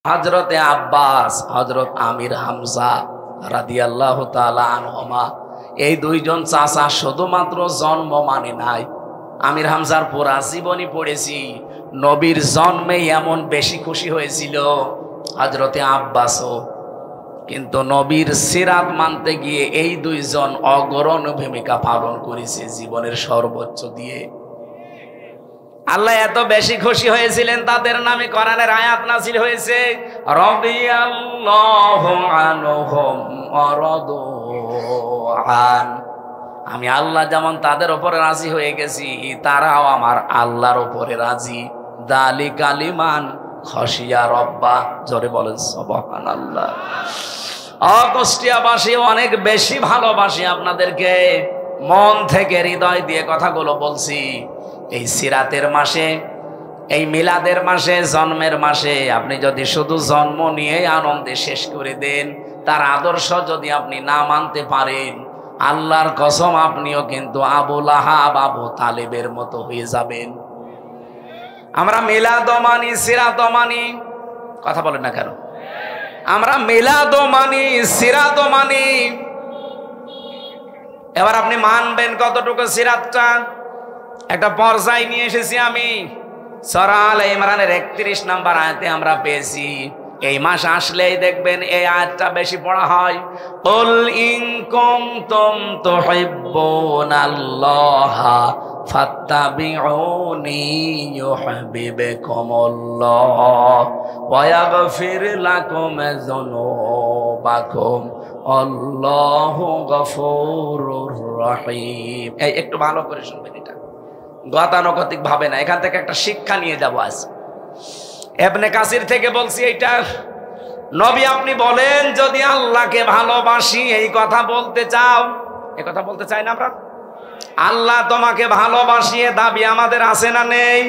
হযরতে আব্বাস, হযরত আমির হামজা রাদিয়াল্লাহু তাআলা আনহুমা, এই দুইজন চাচা শুধুমাত্র জন্ম মানে নাই, আমির হামজার পুরা জীবনী পড়েছি। নবীর জন্মে এমন বেশি খুশি হয়েছিল হযরতে আব্বাসও, কিন্তু নবীর সিরাত মানতে গিয়ে এই দুইজন অগ্রণী ভূমিকা পালন করেছে জীবনের সর্বোচ্চ দিয়ে। আল্লাহ এত বেশি খুশি হয়েছিলেন, তাদের নামে কোরআনের আয়াত নাযিল হয়েছে, রাদিয়াল্লাহু আনহুম ওয়া রাদু আন। আমি আল্লাহ যেমন তাদের উপরে রাজি হয়ে গেছি, তারাও আমার আল্লাহর উপরে রাজি। যালিকা লিমান খাশিয়া রাব্বা। জোরে বলেন সুবহানাল্লাহ। কুষ্টিয়াবাসী অনেক বেশি ভালোবাসি আপনাদেরকে, মন থেকে হৃদয় দিয়ে কথাগুলো বলছি। এই সিরাতের মাসে, এই মিলাদের মাসে, জন্মের মাসে আপনি যদি শুধু জন্ম নিয়ে আনন্দে শেষ করে দেন, তার আদর্শ যদি আপনি না মানতে পারেন, আল্লাহর কসম আপনিও কিন্তু আবু লাহাব, আবু তালেবের মতো হয়ে যাবেন। আমরা মিলাদও মানি, সিরাতও মানি, কথা বলেন না কেন? আমরা মিলাদও মানি, সিরাতও মানি। এবার আপনি মানবেন কতটুকু সিরাতটা? একটা পর্যায়ে নিয়ে এসেছি আমি, সূরা আলে ইমরানের 31 নম্বর আয়াতে আমরা পেয়েছি। এই মাস আসলেই দেখবেন এই আয়াতটা বেশি পড়া হয়। কুল ইন কুনতুম তুহিব্বুনাল্লাহা ফাত্তাবিউনি ইউহিব্বুকুমুল্লাহ ওয়া ইয়াগফির লাকুম যুনুবাকুম আল্লাহু গফুরুর রহিম। এই একটু ভালো করে শুনবেন, এটা গতানুগতিক ভাবে না, এখান থেকে একটা শিক্ষা নিয়ে যাব আজ। ইবনে কাসির থেকে বলছি এইটা। নবী আপনি বলেন, যদি আল্লাহকে ভালোবাসি, এই কথা বলতে চাও, এই কথা বলতে চাই না আমরা? আল্লাহ তোমাকে ভালোবাসিয়ে দাবি আমাদের আছে না নেই?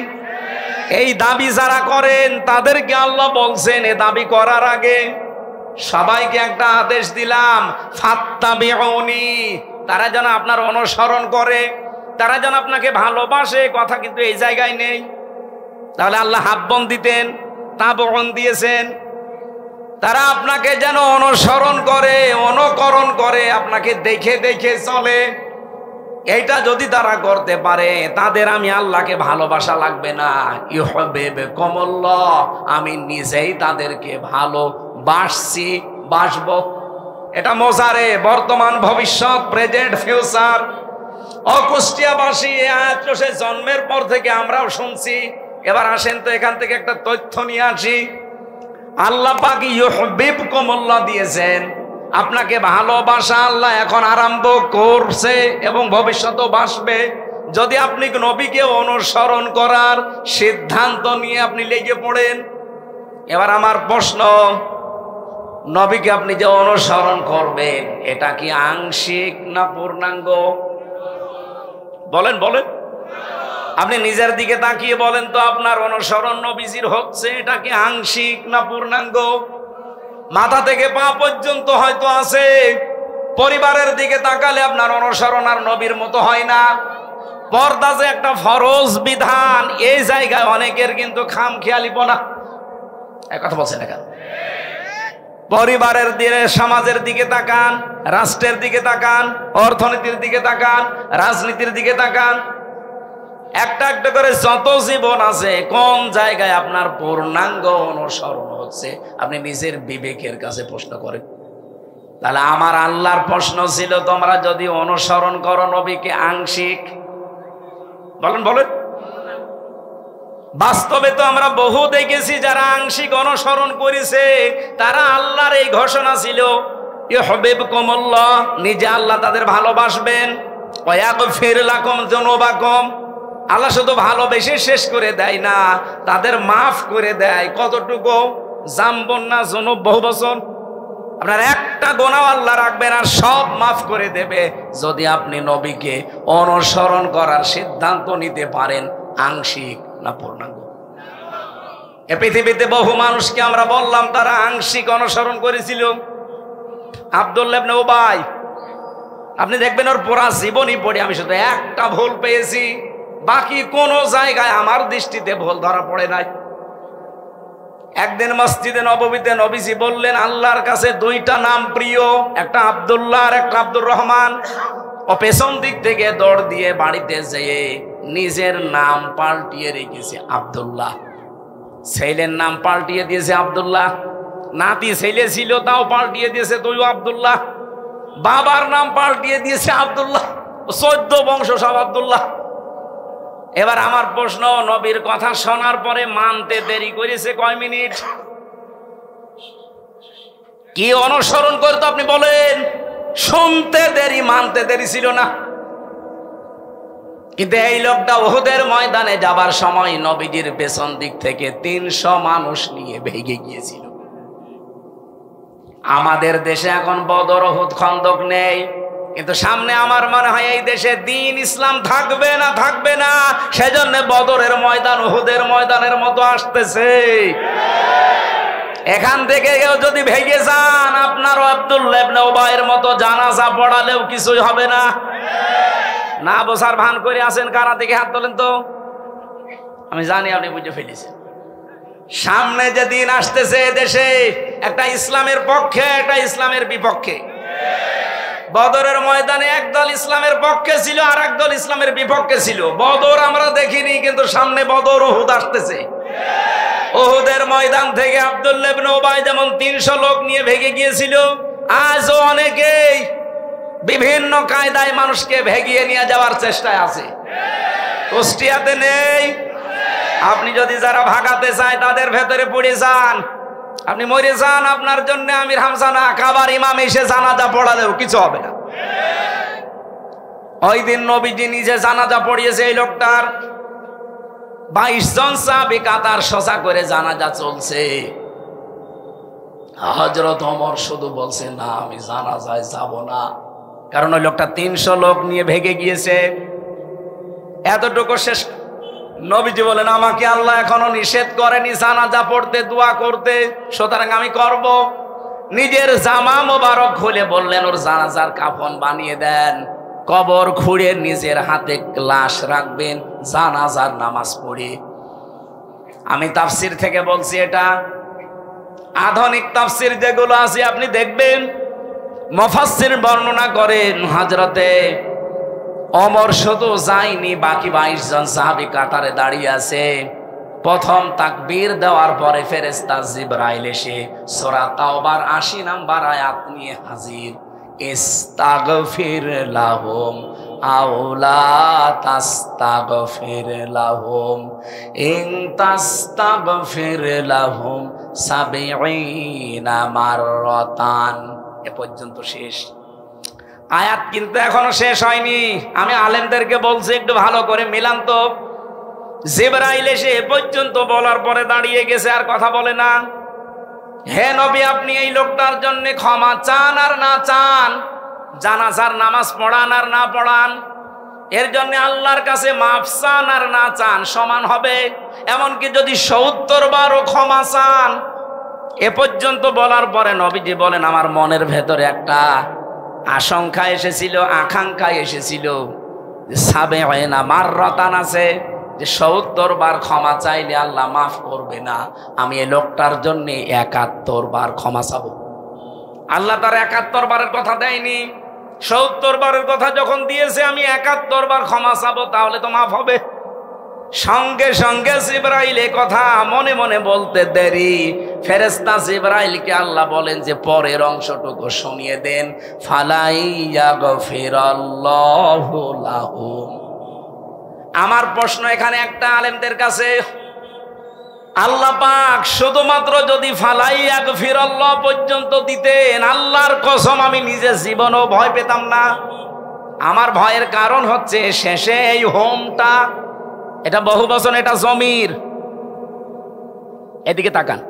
এই দাবি যারা করেন তাদেরকে আল্লাহ বলছেন, এ দাবি করার আগে সবাইকে একটা আদেশ দিলাম, ফাত্তাবিউনি, তারা যেন আপনার অনুসরণ করে, তারা যেন আপনাকে ভালোবাসে। কথা কিন্তু এই জায়গায় নেই। তাহলে আল্লাহ হাব্বন দিতেন, তাবন দিয়েছেন। তারা আপনাকে যেন অনুসরণ করে, অনুকরণ করে, আপনাকে দেখে দেখে চলে। এইটা যদি তারা করতে পারে, তাদের আমি আল্লাহকে ভালোবাসা লাগবে না, ইউহিব্বুকুমুল্লাহ, আমি নিজেই তাদেরকে ভালোবাসছি, বাসবো। এটা মোজারে, বর্তমান, ভবিষ্যৎ, প্রেজেন্ট, ফিউচার। কুষ্টিয়াবাসী এই আয়াত সে জন্মের পর থেকে আমরাও শুনছি। এবার আসেন তো এখান থেকে একটা তথ্য নিয়ে আসি। আল্লাহ পাক ইউহিব্বুকুমুল্লাহ দিয়েছেন, আপনাকে ভালোবাসা আল্লাহ এখন আরম্ভ করছে এবং ভবিষ্যতেও বাসবে, যদি আপনি নবীকে অনুসরণ করার সিদ্ধান্ত নিয়ে আপনি লেগে পড়েন। এবার আমার প্রশ্ন, নবীকে আপনি যে অনুসরণ করবেন, এটা কি আংশিক না পূর্ণাঙ্গ? বলেন বলেন, আপনি নিজের দিকে তাকিয়ে বলেন তো, আপনার অনুসরণ নবীজির হচ্ছে, এটা কি আংশিক না পূর্ণাঙ্গ? মাথা থেকে পা পর্যন্ত হয়তো আছে। পরিবারের দিকে তাকালে আপনার অনুসরণ আর নবীর মতো হয় না। পর্দা যে একটা ফরজ বিধান, এই জায়গায় অনেকের কিন্তু খামখেয়ালিপনা। এক কথা বলছেন না কেন? পরিবারের দিকে, সমাজের দিকে তাকান, রাষ্ট্রের দিকে তাকান, অর্থনীতির দিকে তাকান, রাজনীতির দিকে তাকান। একটা একটা করে যত জীবন আছে, কোন জায়গায় আপনার পূর্ণাঙ্গ অনুসরণ হচ্ছে, আপনি নিজের বিবেকের কাছে প্রশ্ন করেন। তাহলে আমার আল্লাহর প্রশ্ন ছিল, তোমরা যদি অনুসরণ করো নবীকে আংশিক, বলেন বলেন। বাস্তবে তো আমরা বহু দেখেছি যারা আংশিক অনুসরণ করেছে, তারা আল্লাহর এই ঘোষণা ছিল, ইউহিব্বুকুমুল্লাহ, নিজে আল্লাহ তাদের ভালোবাসবেন, ওয়া ইয়াগফির লাকুম যুনুবাকুম, আল্লাহ শুধু ভালোবেসে শেষ করে দেয় না, তাদের মাফ করে দেয়। কতটুকু? জামবন না যুনুব, বহু বছর। আপনার একটা গুনাহ আল্লাহ রাখবেন আর সব মাফ করে দেবে, যদি আপনি নবীকে অনুসরণ করার সিদ্ধান্ত নিতে পারেন। আংশিক না পূর্ণাঙ্গ? এ পৃথিবীতে বহু মানুষকে আমরা বললাম তারা আংশিক অনুসরণ করেছিল। আব্দুল্লাহ ইবনে উবাই, আপনি দেখবেন ওর পুরা জীবনী পড়ে আমি শুধু একটা ভুল পেয়েছি, বাকি কোন জায়গায় আমার দৃষ্টিতে ভুল ধরা পড়ে নাই। একদিন মসজিদে নববীতে নবীজি বললেন, আল্লাহর কাছে দুইটা নাম প্রিয়, একটা আব্দুল্লাহ আর একটা আব্দুর রহমান। ও পেছন দিক থেকে দৌড় দিয়ে বাড়িতে যেয়ে নিজের নাম পাল্টিয়ে রেখেছে আব্দুল্লাহ, ছেলের নাম পাল্টিয়ে দিয়েছে আব্দুল্লাহ, নাতি ছেলে ছিল তাও পাল্টিয়ে দিয়েছে তুইও আব্দুল্লাহ, বাবার নাম পাল্টিয়ে দিয়েছে আব্দুল্লাহ, 14 বংশ সব আব্দুল্লাহ। এবার আমার প্রশ্ন, নবীর কথা শোনার পরে মানতে দেরি করেছে কয় মিনিট? কি অনুসরণ করতো আপনি বলেন? শুনতে দেরি, মানতে দেরি ছিল না। কিন্তু এই লোকটা উহুদের ময়দানে যাবার সময় নবীজির পেছন দিক থেকে 300 মানুষ নিয়ে ভেগে গিয়েছিল। আমাদের দেশে এখন বদর, উহুদ, খন্দক নেই, কিন্তু সামনে আমার মনে হয় এই দেশে দিন ইসলাম থাকবে না, থাকবে না। সেজন্য বদরের ময়দান উহুদের ময়দানের মতো আসতেছে। এখান থেকে কেউ যদি ভেগে যান, আপনারও আব্দুল্লাহ ইবনে উবাইয়ের মতো জানাজা পড়ালেও কিছুই হবে না। না বোঝার ভান করে আছেন কারা? থেকে হাত তোলেন তো। আমি জানি আপনি বুঝে ফেলেছেন। সামনে যে দিন আসতেছে দেশে, একটা ইসলামের পক্ষে, একটা ইসলামের বিপক্ষে। বদরের ময়দানে একদল ইসলামের পক্ষে ছিল আর একদল ইসলামের বিপক্ষে ছিল। বদর আমরা দেখিনি, কিন্তু সামনে বদর, উহুদ আসতেছে। উহুদের ময়দান থেকে আব্দুল্লাহ ইবনে উবাই যেমন 300 লোক নিয়ে ভেগে গিয়েছিল, আজও অনেকেই বিভিন্ন কায়দায় মানুষকে ভেগিয়ে নিয়ে যাওয়ার চেষ্টায় আছে। কুষ্টিয়াতে নেই? আপনি যদি যারা ভাগাতে চায় তাদের ভেতরে পড়ে যান, আপনি মরে যান, আপনার জন্য আমির হামজা না কাবার ইমাম এসে জানাজা পড়ালেও কিছু হবে না। ওই দিন নবীজি নিজে জানাজা পড়িয়েছে এই লোকটার। 22 জন সাহাবী কাতার সোজা করে জানাজা চলছে। হযরত ওমর শুধু বলছে, না আমি জানাজায় যাব না, কারণ ওই লোকটা 300 লোক নিয়ে ভেগে গিয়েছে। এতটুকু শেষ। নবীজি বলেন, আমাকে আল্লাহ এখনো নিষেধ করেনি জানাজা পড়তে, দোয়া করতে, সুতরাং আমি করব। নিজের জামা মোবারক খুলে বললেন, ওর জানাজার কাফন বানিয়ে দেন, কবর খুঁড়ে নিজের হাতে লাশ রাখবেন, জানাজার নামাজ পড়ে। আমি তাফসির থেকে বলছি, এটা আধুনিক তাফসির যেগুলো আছে আপনি দেখবেন, মুফাসসির বর্ণনা করেন হযরতে ওমর শুধু যায়নি, বাকি 22 জন সাহাবী কাতারে দাঁড়িয়ে আছে। প্রথম তাকবীর দেওয়ার পরে ফেরেশতা জিবরাইল এসে সূরা তাওবার 80 নম্বর আয়াত নিয়ে হাজির। ইস্তাগফির লাহুম আও লা তাস্তাগফির লাহুম ইন তাস্তাগফির লাহুম 70 মাররাতান। এ পর্যন্ত শেষ আয়াত, কিন্তু এখনো শেষ হয়নি। আমি আলেমদেরকে বলছি একটু ভালো করে মিলান তো। জিবরাইল এসে এ পর্যন্ত বলার পরে দাঁড়িয়ে গেছে, আর কথা বলে না। হে নবী, আপনি এই লোকটার জন্য ক্ষমা চান আর না চান, জানাজার নামাজ পড়ান আর না পড়ান, এর জন্য আল্লাহর কাছে মাফ চান আর না চান সমান হবে। এমনকি যদি 70 বারও ক্ষমা চান। এ পর্যন্ত বলার পরে নবীজি বলেন, আমার মনের ভেতরে একটা আশঙ্কা এসেছিল, আকাঙ্ক্ষা এসেছিল, যে 70 মাররাতান আছে, যে 70 বার ক্ষমা চাইলে আল্লাহ মাফ করবে না। আমি এই লোকটার জন্য 71 বার ক্ষমা চাবো। আল্লাহ তার 71 বারের কথা দেয়নি, 70 বারের কথা যখন দিয়েছে, আমি 71 বার ক্ষমা চাবো, তাহলে তো মাফ হবে। সঙ্গে সঙ্গে জিবরাইল এ কথা মনে মনে বলতে দেরি, ফেরেশতা জিবরাইলকে আল্লাহ বলেন যে পরের অংশটুকু শুনিয়ে দেন, ফালাইয়াগফিরাল্লাহু লাহুম। আমার প্রশ্ন এখানে একটা আলেমদের কাছে, আল্লাহ পাক শুধুমাত্র যদি ফালাইয়াগফিরাল্লাহ পর্যন্ত দিতেন, আল্লাহর কসম আমি নিজে জীবনও ভয় পেতাম না। আমার ভয়ের কারণ হচ্ছে শেষে এই হোমটা, এটা বহু বচন, এটা জমির। এদিকে তাকান।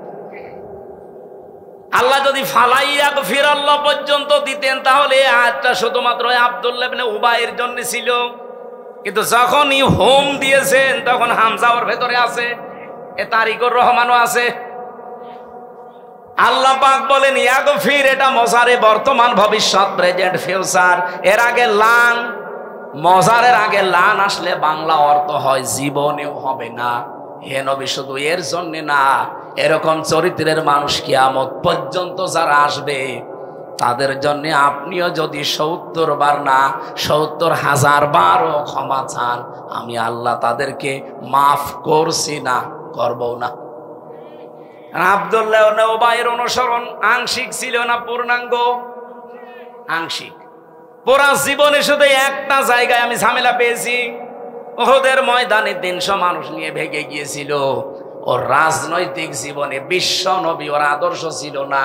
আল্লাহ যদি ফালাইয়াগফিরাল্লাহ পর্যন্ত দিতেন, তাহলে এই আয়াতটা শুধুমাত্র আব্দুল্লাহ ইবনে উবাইয়ের জন্য ছিল। কিন্তু যখনই হোম দিয়েছেন, তখন হামজা ওর ভেতরে আছে, এ তারিকুর রহমানও আছে। আল্লাহ পাক বলেন ইয়াগফির, এটা মজারে বর্তমান, ভবিষ্যৎ, প্রেজেন্ট, ফিউচার। এর আগে লান, মজারের আগে লান আসলে বাংলা অর্থ হয় জীবনেও হবে না। হে নবী, শুধু এর জন্য না, এরকম চরিত্রের মানুষ কিয়ামত পর্যন্ত যারা আসবে তাদের জন্য আপনিও যদি ৭০ বার না ৭০,০০০ বারও ক্ষমা চান, আমি আল্লাহ তাদেরকে মাফ করছি না, করবো না। আব্দুল্লাহ ইবনে উবাইয়ের অনুসরণ আংশিক ছিল না, পূর্ণাঙ্গ? আংশিক। পুরা জীবনে শুধু একটা জায়গায় আমি ঝামেলা পেয়েছি, উহুদের ময়দানে ৩০০ মানুষ নিয়ে ভেগে গিয়েছিল। ওর রাজনৈতিক জীবনে বিশ্ব নবী ওর আদর্শ ছিল না,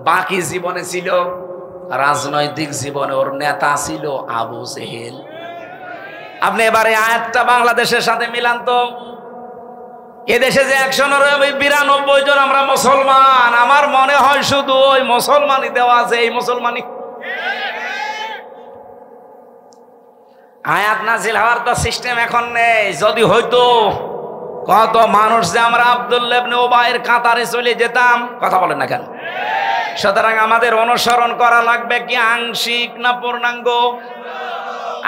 বাকি জীবনে ছিল। রাজনৈতিক জীবনে ওর নেতা ছিল আবু জেহেল। আপনি এবারে আয়াতটা বাংলাদেশের সাথে মিলান তো। এদেশে যে ১৯২ জন আমরা মুসলমান, আমার মনে হয় শুধু ওই মুসলমানই দেওয়া আছে, এই মুসলমানই। আয়াত নাজিল হওয়ার তো সিস্টেম এখন নেই। যদি হয়তো কত মানুষ যে আমরা আব্দুল্লাহ ইবনে উবাইয়ের কাতারে চলে যেতাম। কথা বলেন না কেন? সুতরাং আমাদের অনুসরণ করা লাগবে কি আংশিক না পূর্ণাঙ্গ?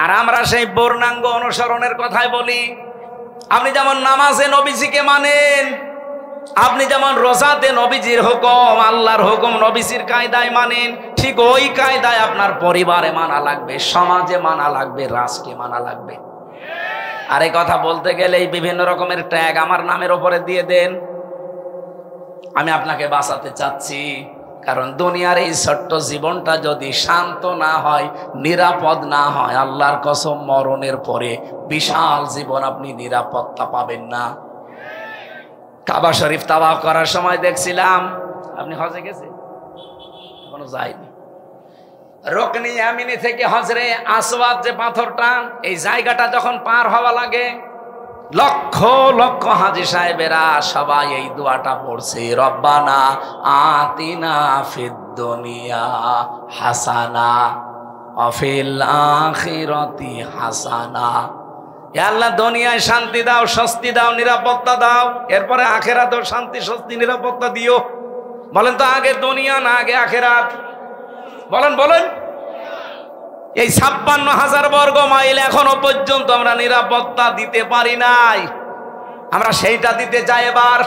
আর আমরা সেই পূর্ণাঙ্গ অনুসরণের কথাই বলি। আপনি যেমন নামাজে নবীজিকে মানেন, আপনি যেমন রোজাতে নবীজির হুকুম, আল্লাহর হুকুম নবীজির কায়দায় মানেন, ঠিক ওই কায়দায় আপনার পরিবারে মানা লাগবে, সমাজে মানা লাগবে, রাষ্ট্রে মানা লাগবে। আর এই কথা বলতে গেলে এই বিভিন্ন রকমের ট্যাগ আমার নামের উপরে দিয়ে দেন। আমি আপনাকে বাঁচাতে চাচ্ছি, কারণ দুনিয়ার এই ছোট্ট জীবনটা যদি শান্ত না হয়, নিরাপদ না হয়, আল্লাহর কসম মরণের পরে বিশাল জীবন আপনি নিরাপত্তা পাবেন না। কাবা শরীফ তাওয়াফ করার সময় দেখছিলাম, আপনি হজে গেছেন? এখনো যায়নি। রুকনে ইয়ামিনি থেকে হজরে আসওয়াদ যে পাথরটা, এই জায়গাটা যখন পার হওয়া লাগে, লক্ষ লক্ষ হাজী সাহেবেরা সবাই এই দোয়াটা পড়ছে, রব্বানা আতিনা ফিদ দুনিয়া হাসানা ওয়া ফিল আখিরাতি হাসানা। হে আল্লাহ, দুনিয়ায় শান্তি দাও, স্বস্তি দাও, নিরাপত্তা দাও, এরপরে আখিরাতেও শান্তি, স্বস্তি, নিরাপত্তা দিও। বলেন তো, আগে দুনিয়া না আগে আখিরাত? বলেন বলেন। এই ৫৬,০০০ বর্গ মাইল এখনো পর্যন্ত আমরা নিরাপত্তা দিতে পারি নাই, আমরা সেইটা দিতে চাই। এবার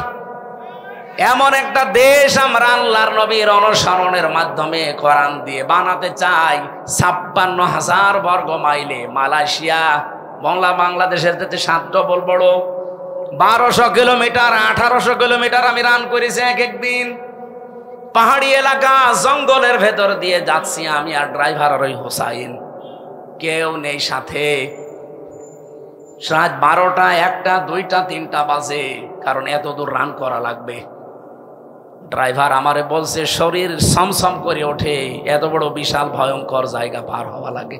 এমন একটা দেশ আমরা আল্লাহর নবীর অনুসরণের মাধ্যমে কোরআন দিয়ে বানাতে চাই। ৫৬,০০০ বর্গ মাইলে মালয়েশিয়া বাংলাদেশের থেকে ৭ ডবল বড়। ১২০০ কিলোমিটার, ১৮০০ কিলোমিটার আমি রান করেছি এক একদিন। পাহাড়ি এলাকা, জঙ্গলের ভেতর দিয়ে যাচ্ছি আমি আর ড্রাইভার আর ওই হোসাইন, কেউ নেই সাথে। রাত ১২টা, ১টা, ২টা, ৩টা বাজে, কারণ এত দূর রান করা লাগবে। ড্রাইভার আমারে বলছে, শরীর সমসম করে ওঠে, এত বড় বিশাল ভয়ঙ্কর জায়গা পার হওয়া লাগে।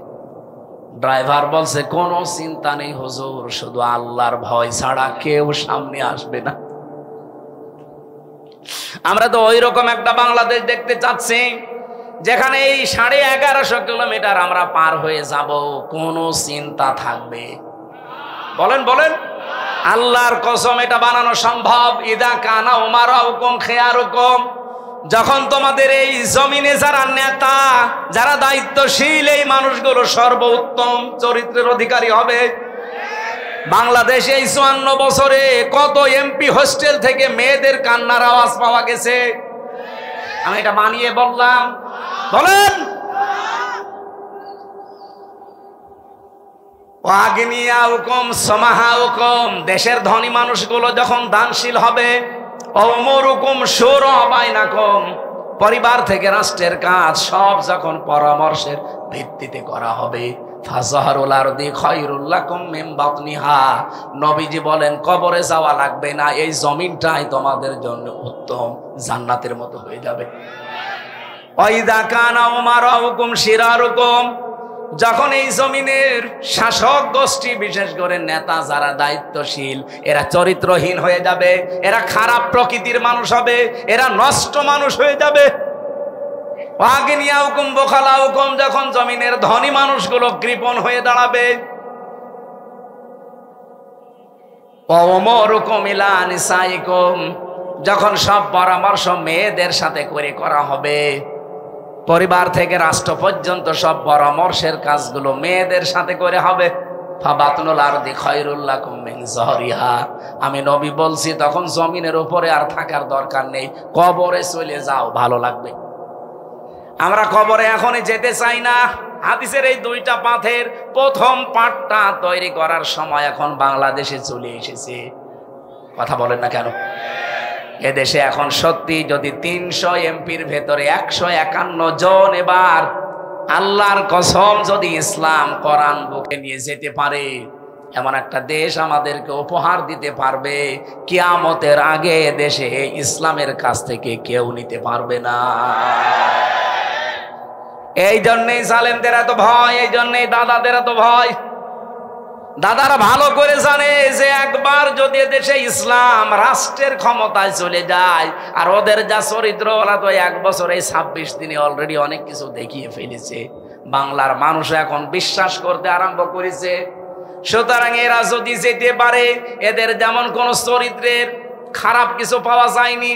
ড্রাইভার বলছে, কোনো চিন্তা নেই হুজুর, শুধু আল্লাহর ভয় ছাড়া কেউ সামনে আসবে না। আমরা তো ওই রকম একটা বাংলাদেশ দেখতে চাচ্ছি, যেখানে এই ১১৫০ কিলোমিটার আমরা পার হয়ে যাব, কোনো চিন্তা থাকবে? বলেন বলেন। আল্লাহর কসম, এটা বানানো সম্ভব। ইদা কানা উমারাউকুম খিয়ারুকুম, যখন তোমাদের এই জমিনে যারা নেতা, যারা দায়িত্বশীল, এই মানুষগুলো সর্বোত্তম চরিত্রের অধিকারী হবে। বাংলাদেশে এই ৫৪ বছরে কত এমপি হোস্টেল থেকে মেয়েদের কান্নার আওয়াজ পাওয়া গেছে। আমি এটা বানিয়ে বললাম? বলেন। ওয়াগনিয়াউকুম সামাহাউকুম, দেশের ধনী মানুষগুলো যখন দানশীল হবে। ওমরুকুম শুরা বাইনাকুম, পরিবার থেকে রাষ্ট্রের কাজ সব যখন পরামর্শের ভিত্তিতে করা হবে। ফাজহারুল আরদি খায়রুল লাকুম মিন বাতনিহা, নবীজি বলেন কবরে যাওয়া লাগবে না, এই জমিনটাই তোমাদের জন্য উত্তম, জান্নাতের মতো হয়ে যাবে। ওয়াইদা কানা উমারাউকুম শিরারুকুম, যখন এই জমিনের শাসক গোষ্ঠী, বিশেষ করে নেতা যারা দায়িত্বশীল, এরা চরিত্রহীন হয়ে যাবে, এরা খারাপ প্রকৃতির মানুষ হবে, এরা নষ্ট মানুষ হয়ে যাবে। ওয়াগনিয়াউকুম বুখালাউকুম, যখন জমিনের ধনী মানুষগুলো কৃপণ হয়ে দাঁড়াবে। ওয়ামরুকুম ইলা নিসাইকুম, যখন সব পরামর্শ মেয়েদের সাথে করে করা হবে। পরিবার থেকে রাষ্ট্র পর্যন্ত সব পরামর্শের কাজগুলো মেয়েদের সাথে করে হবে। ফাবাতনুল আরদি খায়রুল লাকুম মিন যহরিহা, আমি নবী বলছি তখন জমিনের উপরে আর থাকার দরকার নেই, কবরে চলে যাও, ভালো লাগবে। আমরা কবরে এখনই যেতে চাই না। হাদিসের এই দুইটা পাথের প্রথম পাঠটা তৈরি করার সময় এখন বাংলাদেশে চলে এসেছে। কথা বলেন না কেন? এদেশে এখন সত্যি যদি 300 এমপির ভেতরে 151 জন এবার আল্লাহর কসম যদি ইসলাম কোরআন বুকে নিয়ে যেতে পারে, এমন একটা দেশ আমাদেরকে উপহার দিতে পারবে, কিয়ামতের আগে দেশে ইসলামের কাছ থেকে কেউ নিতে পারবে না। এই জন্যই জালেমদের এত ভয়, এই জন্যই দাদাদের এত ভয়। দাদারা ভালো করে জানে যে একবার যদি দেশে ইসলাম রাষ্ট্রের ক্ষমতায় চলে যায়, আর ওদের যা চরিত্র, ওরা তো 1 বছরে 26 দিনে অলরেডি অনেক কিছু দেখিয়ে ফেলেছে। বাংলার মানুষ এখন বিশ্বাস করতে আরম্ভ করেছে। সুতরাং এরা যদি যেতে পারে, এদের যেমন কোন চরিত্রের খারাপ কিছু পাওয়া যায়নি,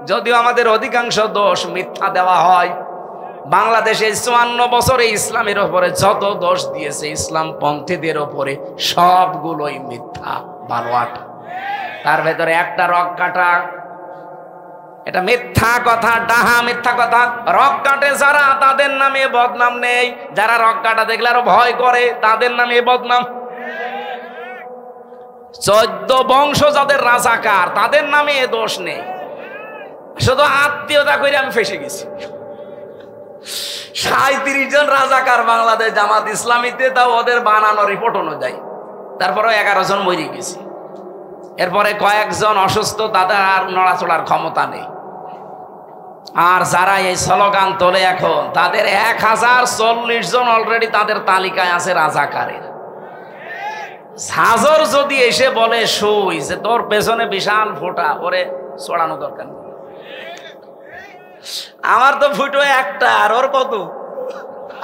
যদিও আমাদের অধিকাংশ দোষ মিথ্যা দেওয়া হয়। বাংলাদেশে 54 বছরে ইসলামের উপরে যত দোষ দিয়েছে ইসলাম পন্থীদের উপরে, সবগুলোই মিথ্যা বানোয়াট। তার ভেতরে একটা রক কাটা, এটা মিথ্যা কথা, ডাহা মিথ্যা কথা। রক কাটে যারা, তাদের নামে বদনাম নেই। যারা রক কাটা দেখলে আরো ভয় করে, তাদের নামে বদনাম। 14 বংশ যাদের রাজাকার, তাদের নামে এ দোষ নেই। শুধু আত্মীয়তা করে আমি ফেসে গেছি। 37 জন রাজাকার বাংলাদেশ জামাত ইসলামীতে, তাও ওদের বানানো রিপোর্ট অনুযায়ী। তারপরে 11 জন মরে গেছে। এরপরে কয়েকজন অসুস্থ, তাদের আর নড়াচড়ার ক্ষমতা নেই। আর যারা এই স্লোগান তোলে এখন, তাদের 1040 জন অলরেডি তাদের তালিকায় আছে রাজাকারের। হাজর যদি এসে বলে শুই যে তোর পেছনে বিশাল ফোঁটা, ওরে ছড়ানো দরকার নেই। আমার তো ফুটো একটা, আর ওর কত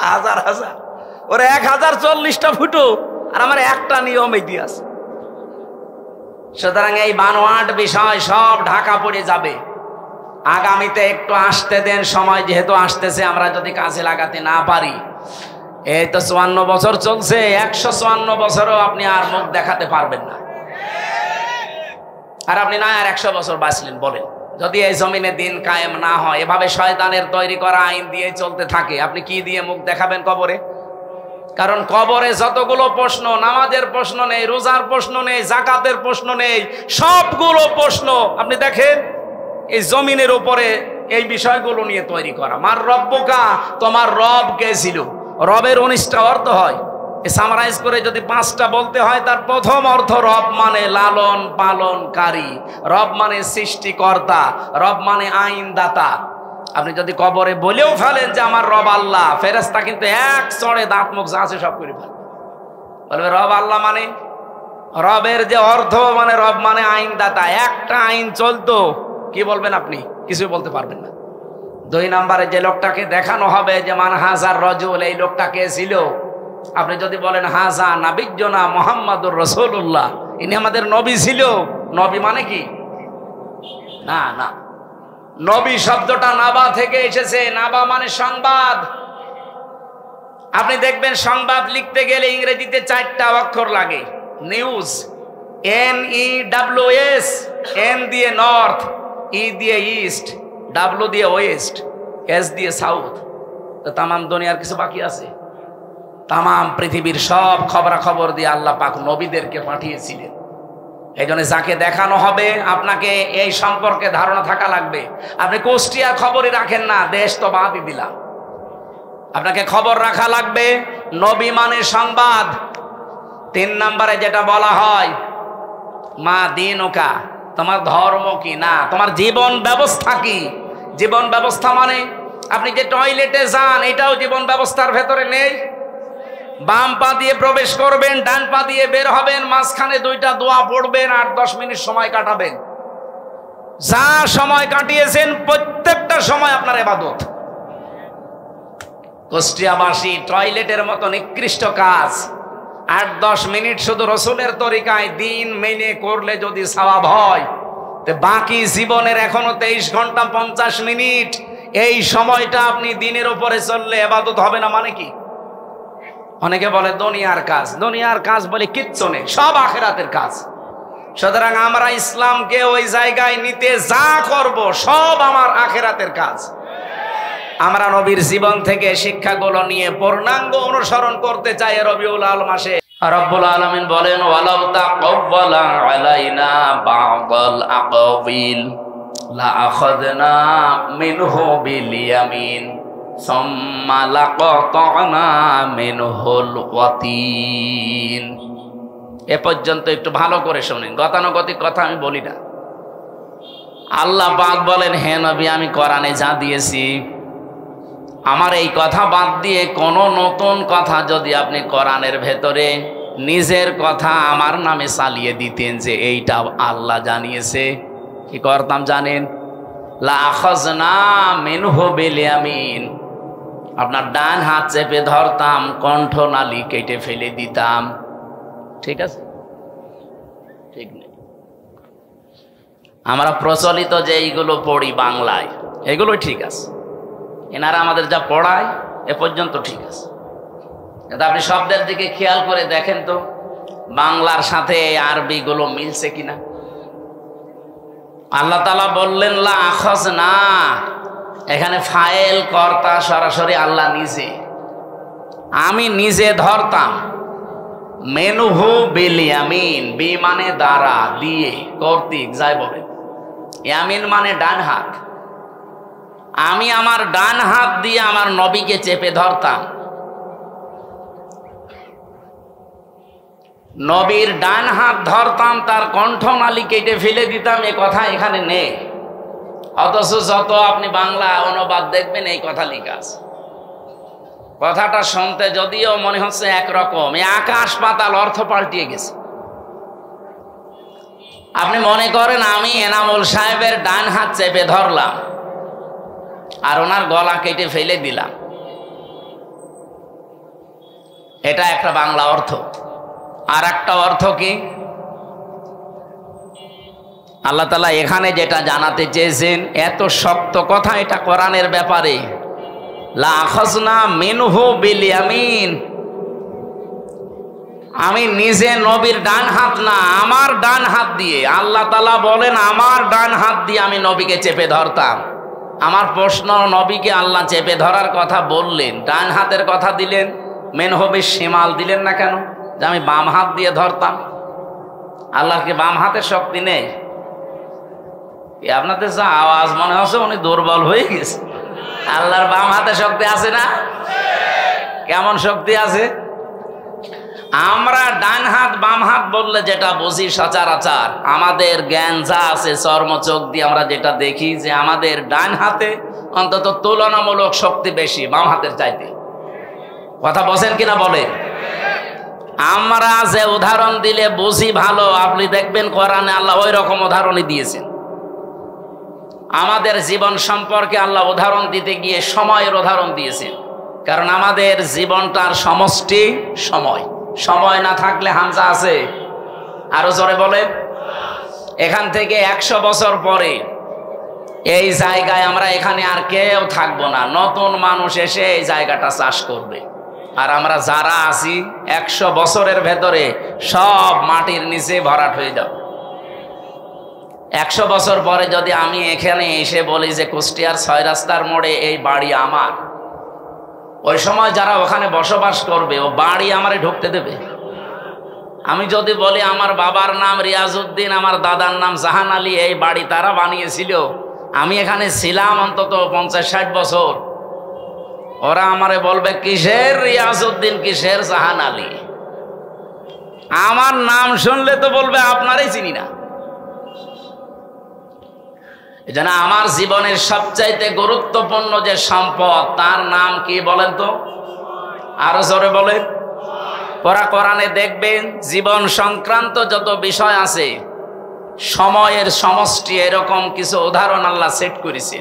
হাজার হাজার, ওর 1040টা ফুটো, আর আমার একটা নিয়ম ইতিহাস। সুতরাং এই বানোয়াট বিষয় সব ঢাকা পড়ে যাবে। আগামীতে একটু আসতে দেন সময়, যেহেতু আসতেছে, আমরা যদি কাজে লাগাতে না পারি, এই তো 54 বছর চলছে, 154 বছরও আপনি আর মুখ দেখাতে পারবেন না। আর আপনি না আর 100 বছর বাঁচলেন বলেন, যদি এই জমিনে দিন কায়েম না হয়, এভাবে শয়তানের তৈরি করা আইন দিয়ে চলতে থাকে, আপনি কি দিয়ে মুখ দেখাবেন কবরে? কারণ কবরে যতগুলো প্রশ্ন, নামাজের প্রশ্ন নেই, রোজার প্রশ্ন নেই, যাকাতের প্রশ্ন নেই, সবগুলো প্রশ্ন আপনি দেখেন এই জমিনের উপরে এই বিষয়গুলো নিয়ে তৈরি করা। মার রব্বুকা, তোমার রব কে ছিল? রবের 19টা অর্থ হয়। সামারাইজ করে যদি 5টা বলতে হয়, তার প্রথম অর্থ রব মানে লালন পালনকারী, রব মানে সৃষ্টিকর্তা, রব মানে আইনদাতা। আপনি যদি কবরে বলেও ফেলেন যে আমার রব আল্লাহ, ফেরেশতা কিন্তু এক চড়ে দাঁত মুখ যা আছে সব করে ফেলবে, বলবে রব আল্লাহ মানে, রবের যে অর্থ মানে রব মানে আইনদাতা। একটা আইন চলতো, কি বলবেন আপনি? কিছু বলতে পারবেন না। 2 নম্বরে যে লোকটাকে দেখানো হবে যে মান হাজার রজুল, এই লোকটা কে ছিল? আপনি যদি বলেন হাজা নাবিজ্জনা মুহাম্মাদুর রাসূলুল্লাহ, ইনি আমাদের নবী ছিল। নবী মানে কি? না না, নবী শব্দটা নাবা থেকে এসেছে। নাবা মানে সংবাদ। আপনি দেখবেন সংবাদ লিখতে গেলে ইংরেজিতে 4টা অক্ষর লাগে। নিউজ, NEWS, N দিয়ে নর্থ, E দিয়ে ইস্ট, W দিয়ে ওয়েস্ট, S দিয়ে সাউথ। তো তামাম দুনিয়ার কিছু বাকি আছে? তামাম পৃথিবীর সব খবরাখবর দিয়ে আল্লাহ পাক নবীদেরকে পাঠিয়েছিলেন। এই জন্য যাকে দেখানো হবে আপনাকে এই সম্পর্কে ধারণা থাকা লাগবে। আপনি কুষ্টিয়ার খবরই রাখেন না, দেশ তো বাদই দিলাম। আপনাকে খবর রাখা লাগবে। নবী মানে সংবাদ। 3 নম্বরে যেটা বলা হয়, মা দিনুকা, তোমার ধর্ম কি, না তোমার জীবন ব্যবস্থা কি। জীবন ব্যবস্থা মানে আপনি যে টয়লেটে যান, এটাও জীবন ব্যবস্থার ভেতরে নেই। বাম পা দিয়ে প্রবেশ করবেন, ডান পা দিয়ে বের হবেন, মাঝখানে 2টা দোয়া পড়বেন, 8-10 মিনিট সময় কাটাবেন। যা সময় কাটিয়েছেন প্রত্যেকটা সময় আপনার ইবাদত। কুষ্টিয়াবাসী টয়লেটের মতো নিকৃষ্ট কাজ 8-10 মিনিট শুধু রসুলের তরিকায় দিন মেনে করলে যদি সওয়াব হয়, তো বাকি জীবনের এখনো 23 ঘন্টা 50 মিনিট, এই সময়টা আপনি দিনের উপরে চললে ইবাদত হবে না মানে কি? অনেকে বলে দুনিয়ার কাজ বলে কিচ্ছু নেই, সব আখিরাতের কাজ। সুতরাং আমরা ইসলামকে ওই জায়গায় নিতে যা করব সব আমার আখিরাতের কাজ। আমরা নবীর জীবন থেকে শিক্ষাগুলো নিয়ে পূর্ণাঙ্গ অনুসরণ করতে চাই রবিউল আউয়াল মাসে। রব্বুল আলামিন বলেন, ওয়ালাউ তাকাওয়ালা আলাইনা বা'দাল আকাবিল লা আখাযনা মিনহু বিল ইয়ামিন সুম্মা লাকাতা'না মিনহুল ওয়াতিন। এ পর্যন্ত একটু ভালো করে শুনেন, গতানুগতিক কথা আমি বলি না। আল্লাহ পাক বলেন, হে নবী, আমি কোরআনে যা দিয়েছি, আমার এই কথা বাদ দিয়ে কোন নতুন কথা যদি আপনি কোরআনের ভেতরে নিজের কথা আমার নামে চালিয়ে দিতেন যে এইটা আল্লাহ জানিয়েছে, কি করতাম জানেন? লা আখাযনা মিনহু বিল ইয়ামিন, আপনার ডান হাত চেপে ধরতাম, কণ্ঠনালী কেটে ফেলে দিতাম। ঠিক আছে? ঠিক নেই। আমরা প্রচলিত যে এইগুলো পড়ি বাংলায়, এগুলো ঠিক আছে। এনারা আমাদের যা পড়ায় এ পর্যন্ত ঠিক আছে, কিন্তু আপনি শব্দের দিকে খেয়াল করে দেখেন তো বাংলার সাথে আরবি গুলো মিলছে কিনা। আল্লাহ তাআলা বললেন লা আখাযনা, এখানে ফাইল কর্তা সরাসরি আল্লাহ নিজে, আমি নিজে ধরতাম। মিনহু বিল ইয়ামিন, বি মানে দ্বারা, দিয়ে, কর্তৃক, যাই বলে। ইয়ামিন মানে ডান হাত। আমি আমার ডান হাত দিয়ে আমার নবীকে চেপে ধরতাম। নবীর ডান হাত ধরতাম, তার কণ্ঠনালী কেটে ফেলে দিতাম, এ কথা এখানে নেই। অথচ যত আপনি বাংলা অনুবাদ দেখবেন এই কথা লেখা আছে। কথাটা শুনতে যদিও মনে হচ্ছে একরকম, এই আকাশ পাতাল অর্থ পাল্টিয়ে গেছে। আপনি মনে করেন আমি এনামুল সাহেবের ডান হাত চেপে ধরলাম আর ওনার গলা কেটে ফেলে দিলাম, এটা একটা বাংলা অর্থ। আর একটা অর্থ কি? আল্লাহ তাআলা এখানে যেটা জানাতে চেয়েছেন, এত শক্ত কথা এটা কোরআনের ব্যাপারে, লা আখাযনা মিনহু বিল ইয়ামিন, আমি নিজে নবীর ডান হাত না, আমার ডান হাত দিয়ে, আল্লাহ তাআলা বলেন আমার ডান হাত দিয়ে আমি নবীকে চেপে ধরতাম। আমার প্রশ্ন, নবীকে আল্লাহ চেপে ধরার কথা বললেন, ডান হাতের কথা দিলেন, মিনহু বিশ শিমাল দিলেন না কেন? যে আমি বাম হাত দিয়ে ধরতাম। আল্লাহর কি বাম হাতের শক্তি নেই? আপনাদের যা আওয়াজ মনে হচ্ছে উনি দুর্বল হয়ে গেছে। আল্লাহর বাম হাতে শক্তি আছে না? কেমন শক্তি আছে? আমরা ডান হাত বাম হাত বললে যেটা বুঝি সচরাচর, আমাদের জ্ঞান যা আছে চর্ম চোখ দিয়ে আমরা যেটা দেখি যে আমাদের ডান হাতে অন্তত তুলনামূলক শক্তি বেশি বাম হাতের চাইতে। কথা বলেন কিনা বলে? আমরা যে উদাহরণ দিলে বুঝি ভালো, আপনি দেখবেন কোরআনে আল্লাহ ওই রকম উদাহরণই দিয়েছেন। আমাদের জীবন সম্পর্কে আল্লাহ উদাহরণ দিতে গিয়ে সময়ের উদাহরণ দিয়েছেন, কারণ আমাদের জীবনটার সমষ্টি সময়। সময় না থাকলে হামজা আছে, আরো জোরে বলে। এখান থেকে 100 বছর পরে এই জায়গায় আমরা এখানে আর কেউ থাকবো না, নতুন মানুষ এসে এই জায়গাটা চাষ করবে। আর আমরা যারা আছি 100 বছরের ভেতরে সব মাটির নিচে ভরাট হয়ে যাবে। 100 বছর পরে যদি আমি এখানে এসে বলি যে কুষ্টিয়ার 6 রাস্তার মোড়ে এই বাড়ি আমার, ওই সময় যারা ওখানে বসবাস করবে ও বাড়ি আমারে ঢুকতে দেবে? আমি যদি বলি আমার বাবার নাম রিয়াজউদ্দিন, আমার দাদার নাম জাহান আলী, এই বাড়ি তারা বানিয়েছিল, আমি এখানে ছিলাম অন্তত 50-60 বছর, ওরা আমারে বলবে কিসের রিয়াজউদ্দিন, কিসের জাহান আলী? আমার নাম শুনলে তো বলবে আপনারই চিনি না। এজন্য আমার জীবনের সবচাইতে গুরুত্বপূর্ণ যে সম্পদ, তার নাম কি বলেন তো? আরো জোরে বলেন। কোরআনে দেখবেন জীবন সংক্রান্ত যত বিষয় আছে সময়ের সমষ্টি, এরকম কিছু উদাহরণ আল্লাহ সেট করেছে।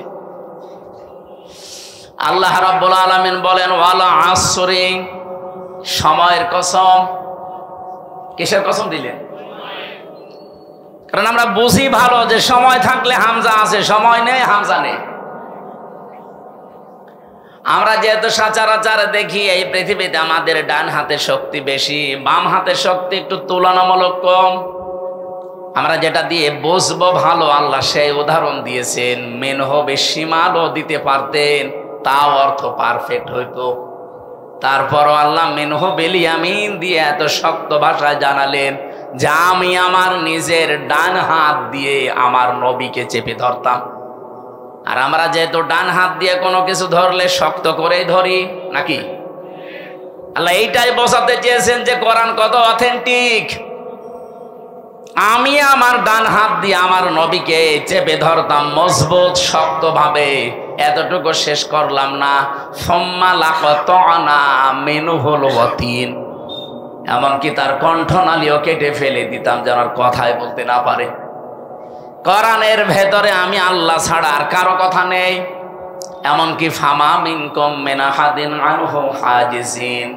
আল্লাহ রাব্বুল আলামিন বলেন ওয়াল আসরি, সময়ের কসম। কিসের কসম দিলেন? কারণ আমরা বুঝি ভালো যে সময় থাকলে হামজা আছে, সময় নেই হামজা নেই। আমরা যেহেতু সচরাচর দেখি এই পৃথিবীতে আমাদের ডান হাতের শক্তি বেশি, বাম হাতের শক্তি একটু তুলনামূলক কম। আমরা যেটা দিয়ে বসবো ভালো, আল্লাহ সেই উদাহরণ দিয়েছেন। মেনহ বেশিমালও দিতে পারতেন, তাও অর্থ পারফেক্ট হইতো। তারপরও আল্লাহ মেনহ বেলিয়ামিন দিয়ে এত শক্ত ভাষায় জানালেন যে আমি আমার নিজের ডান হাত দিয়ে আমার নবীকে চেপে ধরতাম। আর আমরা যেহেতু ডান হাত দিয়ে কোনো কিছু ধরলে শক্ত করেই ধরি নাকি? আল্লাহ এইটাই বোঝাতে চেয়েছেন যে কোরআন কত অথেন্টিক। আমি আমার ডান হাত দিয়ে আমার নবীকে চেপে ধরতাম মজবুত শক্ত ভাবে। এতটুকু শেষ করলাম না, এমনকি তার কণ্ঠনালীও কেটে ফেলে দিতাম যেন আর কথাই বলতে না পারে। কোরআনের ভেতরে আমি আল্লাহ ছাড়া আর কারো কথা নেই। এমনকি ফামা মিনকুম মিন আহাদিন আনহু হাজিজিন,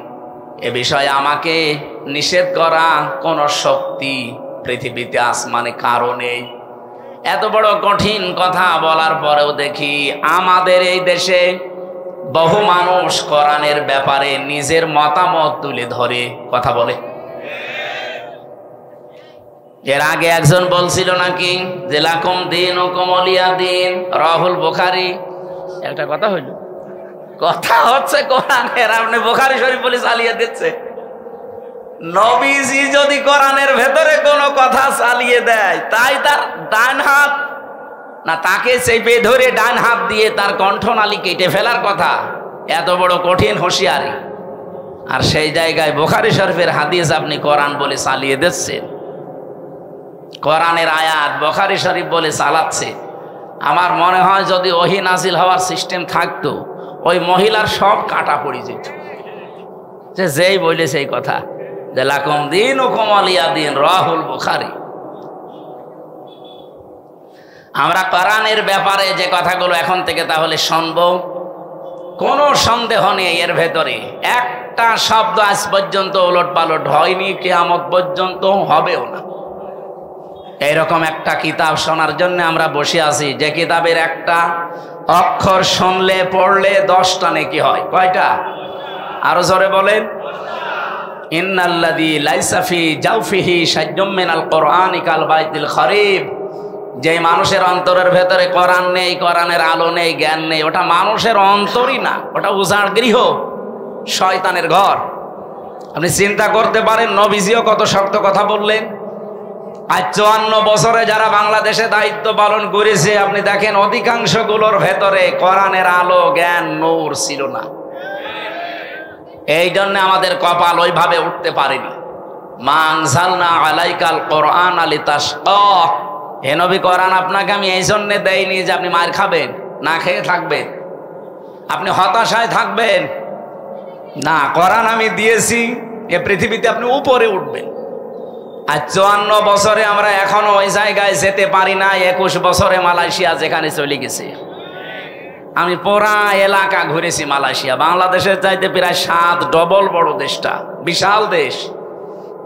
এ বিষয়ে আমাকে নিষেধ করা কোন শক্তি পৃথিবীতে আসমানে কারো নেই। এত বড় কঠিন কথা বলার পরেও দেখি আমাদের এই দেশে বহু মানুষ কোরআনের ব্যাপারে নিজের মতামত তুলে ধরে কথা বলে। এর আগে একজন বলছিল নাকি যে লাকুম দীনুকুম ওয়ালিয়া দীন, রাহুল বুখারী। একটা কথা হইল, কথা হচ্ছে কোরআনের, আপনি বুখারী শরীফ বলে চালিয়ে দিচ্ছে। নবীজি যদি কোরআনের ভেতরে কোনো কথা চালিয়ে দেয়, তাই তার ডান হাত না তাকে চেপে ধরে ডান হাত দিয়ে তার কণ্ঠনালী কেটে ফেলার কথা। এত বড় কঠিন হুঁশিয়ারি, আর সেই জায়গায় বুখারী শরীফের হাদিস আপনি কোরআন বলে চালিয়ে দিচ্ছেন। কোরআনের আয়াত বুখারী শরীফ বলে চালাচ্ছে। আমার মনে হয় যদি ওহী নাজিল হওয়ার সিস্টেম থাকতো, ওই মহিলার সব কাটা পড়ে যেত, যে যেই বলে সেই কথা যে লাকুম দীনুকুম ওয়ালিয়া দীন, রাহুল বুখারী। আমরা কোরআনের ব্যাপারে যে কথাগুলো এখন থেকে তাহলে শুনবো, কোনো সন্দেহ নেই এর ভেতরে একটা শব্দ আজ পর্যন্ত ওলট পালট হয়নি, কিয়ামত পর্যন্ত হবেও না। এইরকম একটা কিতাব শোনার জন্য আমরা বসে আছি, যে কিতাবের একটা অক্ষর শুনলে পড়লে 10টা নেকি হয়। কয়টা? আরো জোরে বলেন। ইন্নাল্লাযী লাইসা ফি জাওফিহি শাইউম মিনাল কোরআনি কাল বাইতিল খরিব, যে মানুষের অন্তরের ভেতরে কোরআন নেই, কোরআনের আলো নেই, জ্ঞান নেই, ওটা মানুষের অন্তরই না, ওটা উজাড় গৃহ, শয়তানের ঘর। আপনি চিন্তা করতে পারেন নবীজিও কত শক্ত কথা বললেন। আজ 54 বছরে যারা বাংলাদেশে দায়িত্ব পালন করেছে, আপনি দেখেন অধিকাংশগুলোর ভেতরে কোরআনের আলো, জ্ঞান, নূর ছিল না। এই জন্য আমাদের কপাল ওইভাবে উঠতে পারেনি। মা আনজালনা আলাইকাল কোরআন লিতাশকা, হে নবী কোরআন আপনাকে আমি এই জন্য দেইনি যে আপনি মার খাবেন, না খেয়ে থাকবেন, আপনি হতাশায় থাকবেন না। কোরআন আমি দিয়েছি এ পৃথিবীতে আপনি উপরে উঠবেন। আর 54 বছরে আমরা এখনো ওই জায়গায় যেতে পারি না। 21 বছরে মালয়েশিয়া যেখানে চলে গেছে, আমি পুরা এলাকা ঘুরেছি মালয়েশিয়া, বাংলাদেশের চাইতে প্রায় 7 ডবল বড় দেশটা, বিশাল দেশ।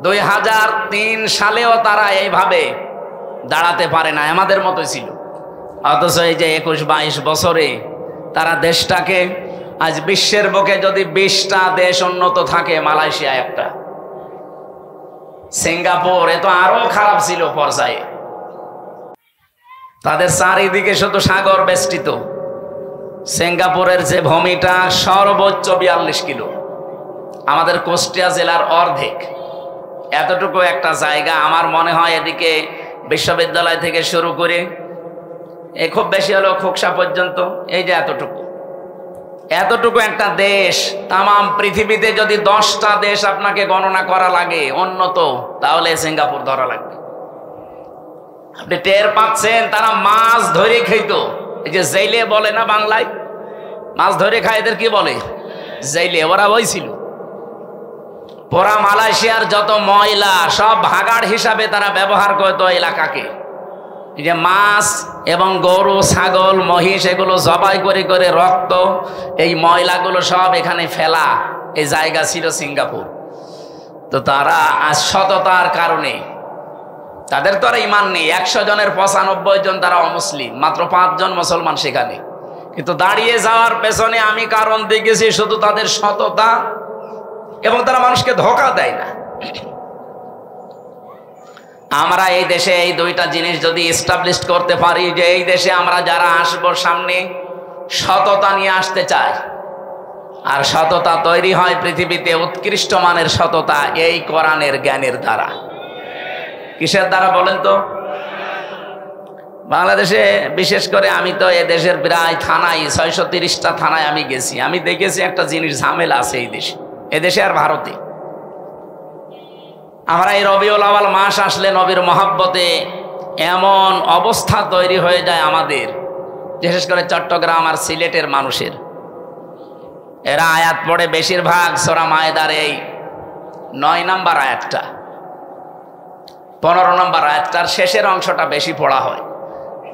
2003 সালেও তারা এইভাবে দাঁড়াতে পারে না, আমাদের মতো ছিল। অথচ এই যে 21-22 বছরে তারা দেশটাকে আজ বিশ্বের বুকে যদি 20টা দেশ উন্নত থাকে, মালয়েশিয়া একটা। সিঙ্গাপুর এ তো আরো খারাপ ছিল পর্যায়ে, তাদের চারিদিকে শুধু সাগর বেষ্টিত। সিঙ্গাপুরের যে ভূমিটা সর্বোচ্চ 42 কিলো, আমাদের কুষ্টিয়া জেলার অর্ধেক। এতটুকু একটা জায়গা, আমার মনে হয় এদিকে বিশ্ববিদ্যালয় থেকে শুরু করে খুব বেশি হলো খোকসা পর্যন্ত, এই যে এতটুকু একটা দেশ। তামাম পৃথিবীতে যদি 10টা দেশ আপনাকে গণনা করা লাগে উন্নত, তাহলে সিঙ্গাপুর ধরা লাগবে। আপনি টের পাচ্ছেন তারা মাছ ধরে খেত, এই যে জেলে বলে না বাংলায়, মাছ ধরে খায়, এদের কি বলে? জেলে। ওরা ওই ছিল। পুরা মালয়েশিয়ার যত ময়লা সব ভাগাড় হিসাবে তারা ব্যবহার করতো এলাকাকে। এই যে মাছ এবং গরু, ছাগল, মহিষ এগুলো জবাই করে করে রক্ত, এই ময়লাগুলো সব এখানে ফেলা, এই জায়গা ছিল সিঙ্গাপুর। তো তারা আজ সততার কারণে, তাদের তো আর ইমান নেই, 100 জনের 95 জন তারা অমুসলিম, মাত্র 5 জন মুসলমান সেখানে। কিন্তু দাঁড়িয়ে যাওয়ার পেছনে আমি কারণ দেখেছি শুধু তাদের সততা, এবং তারা মানুষকে ধোঁকা দেয় না। আমরা এই দেশে এই দুইটা জিনিস যদি এস্টাবলিশ করতে পারি, যে এই দেশে আমরা যারা আসবো সামনে সততা নিয়ে আসতে চাই, আর সততা তৈরি হয় পৃথিবীতে উৎকৃষ্ট মানের সততা এই কোরআনের জ্ঞানের দ্বারা। কিসের দ্বারা বলেন তো? বাংলাদেশে বিশেষ করে আমি তো এ দেশের প্রায় থানায় 630টা থানায় আমি গেছি, আমি দেখেছি একটা জিনিস ঝামেলা আছে এই দেশে, এদেশে আর ভারতে। আমরা এই রবিউল আউয়াল মাস আসলে নবীর মহব্বতে এমন অবস্থা তৈরি হয়ে যায় আমাদের, বিশেষ করে চট্টগ্রাম আর সিলেটের মানুষের। এরা আয়াত পড়ে বেশিরভাগ সূরা মায়েদার এই 9 নম্বর আয়াতটা, 15 নম্বর আয়াতটার শেষের অংশটা বেশি পড়া হয়।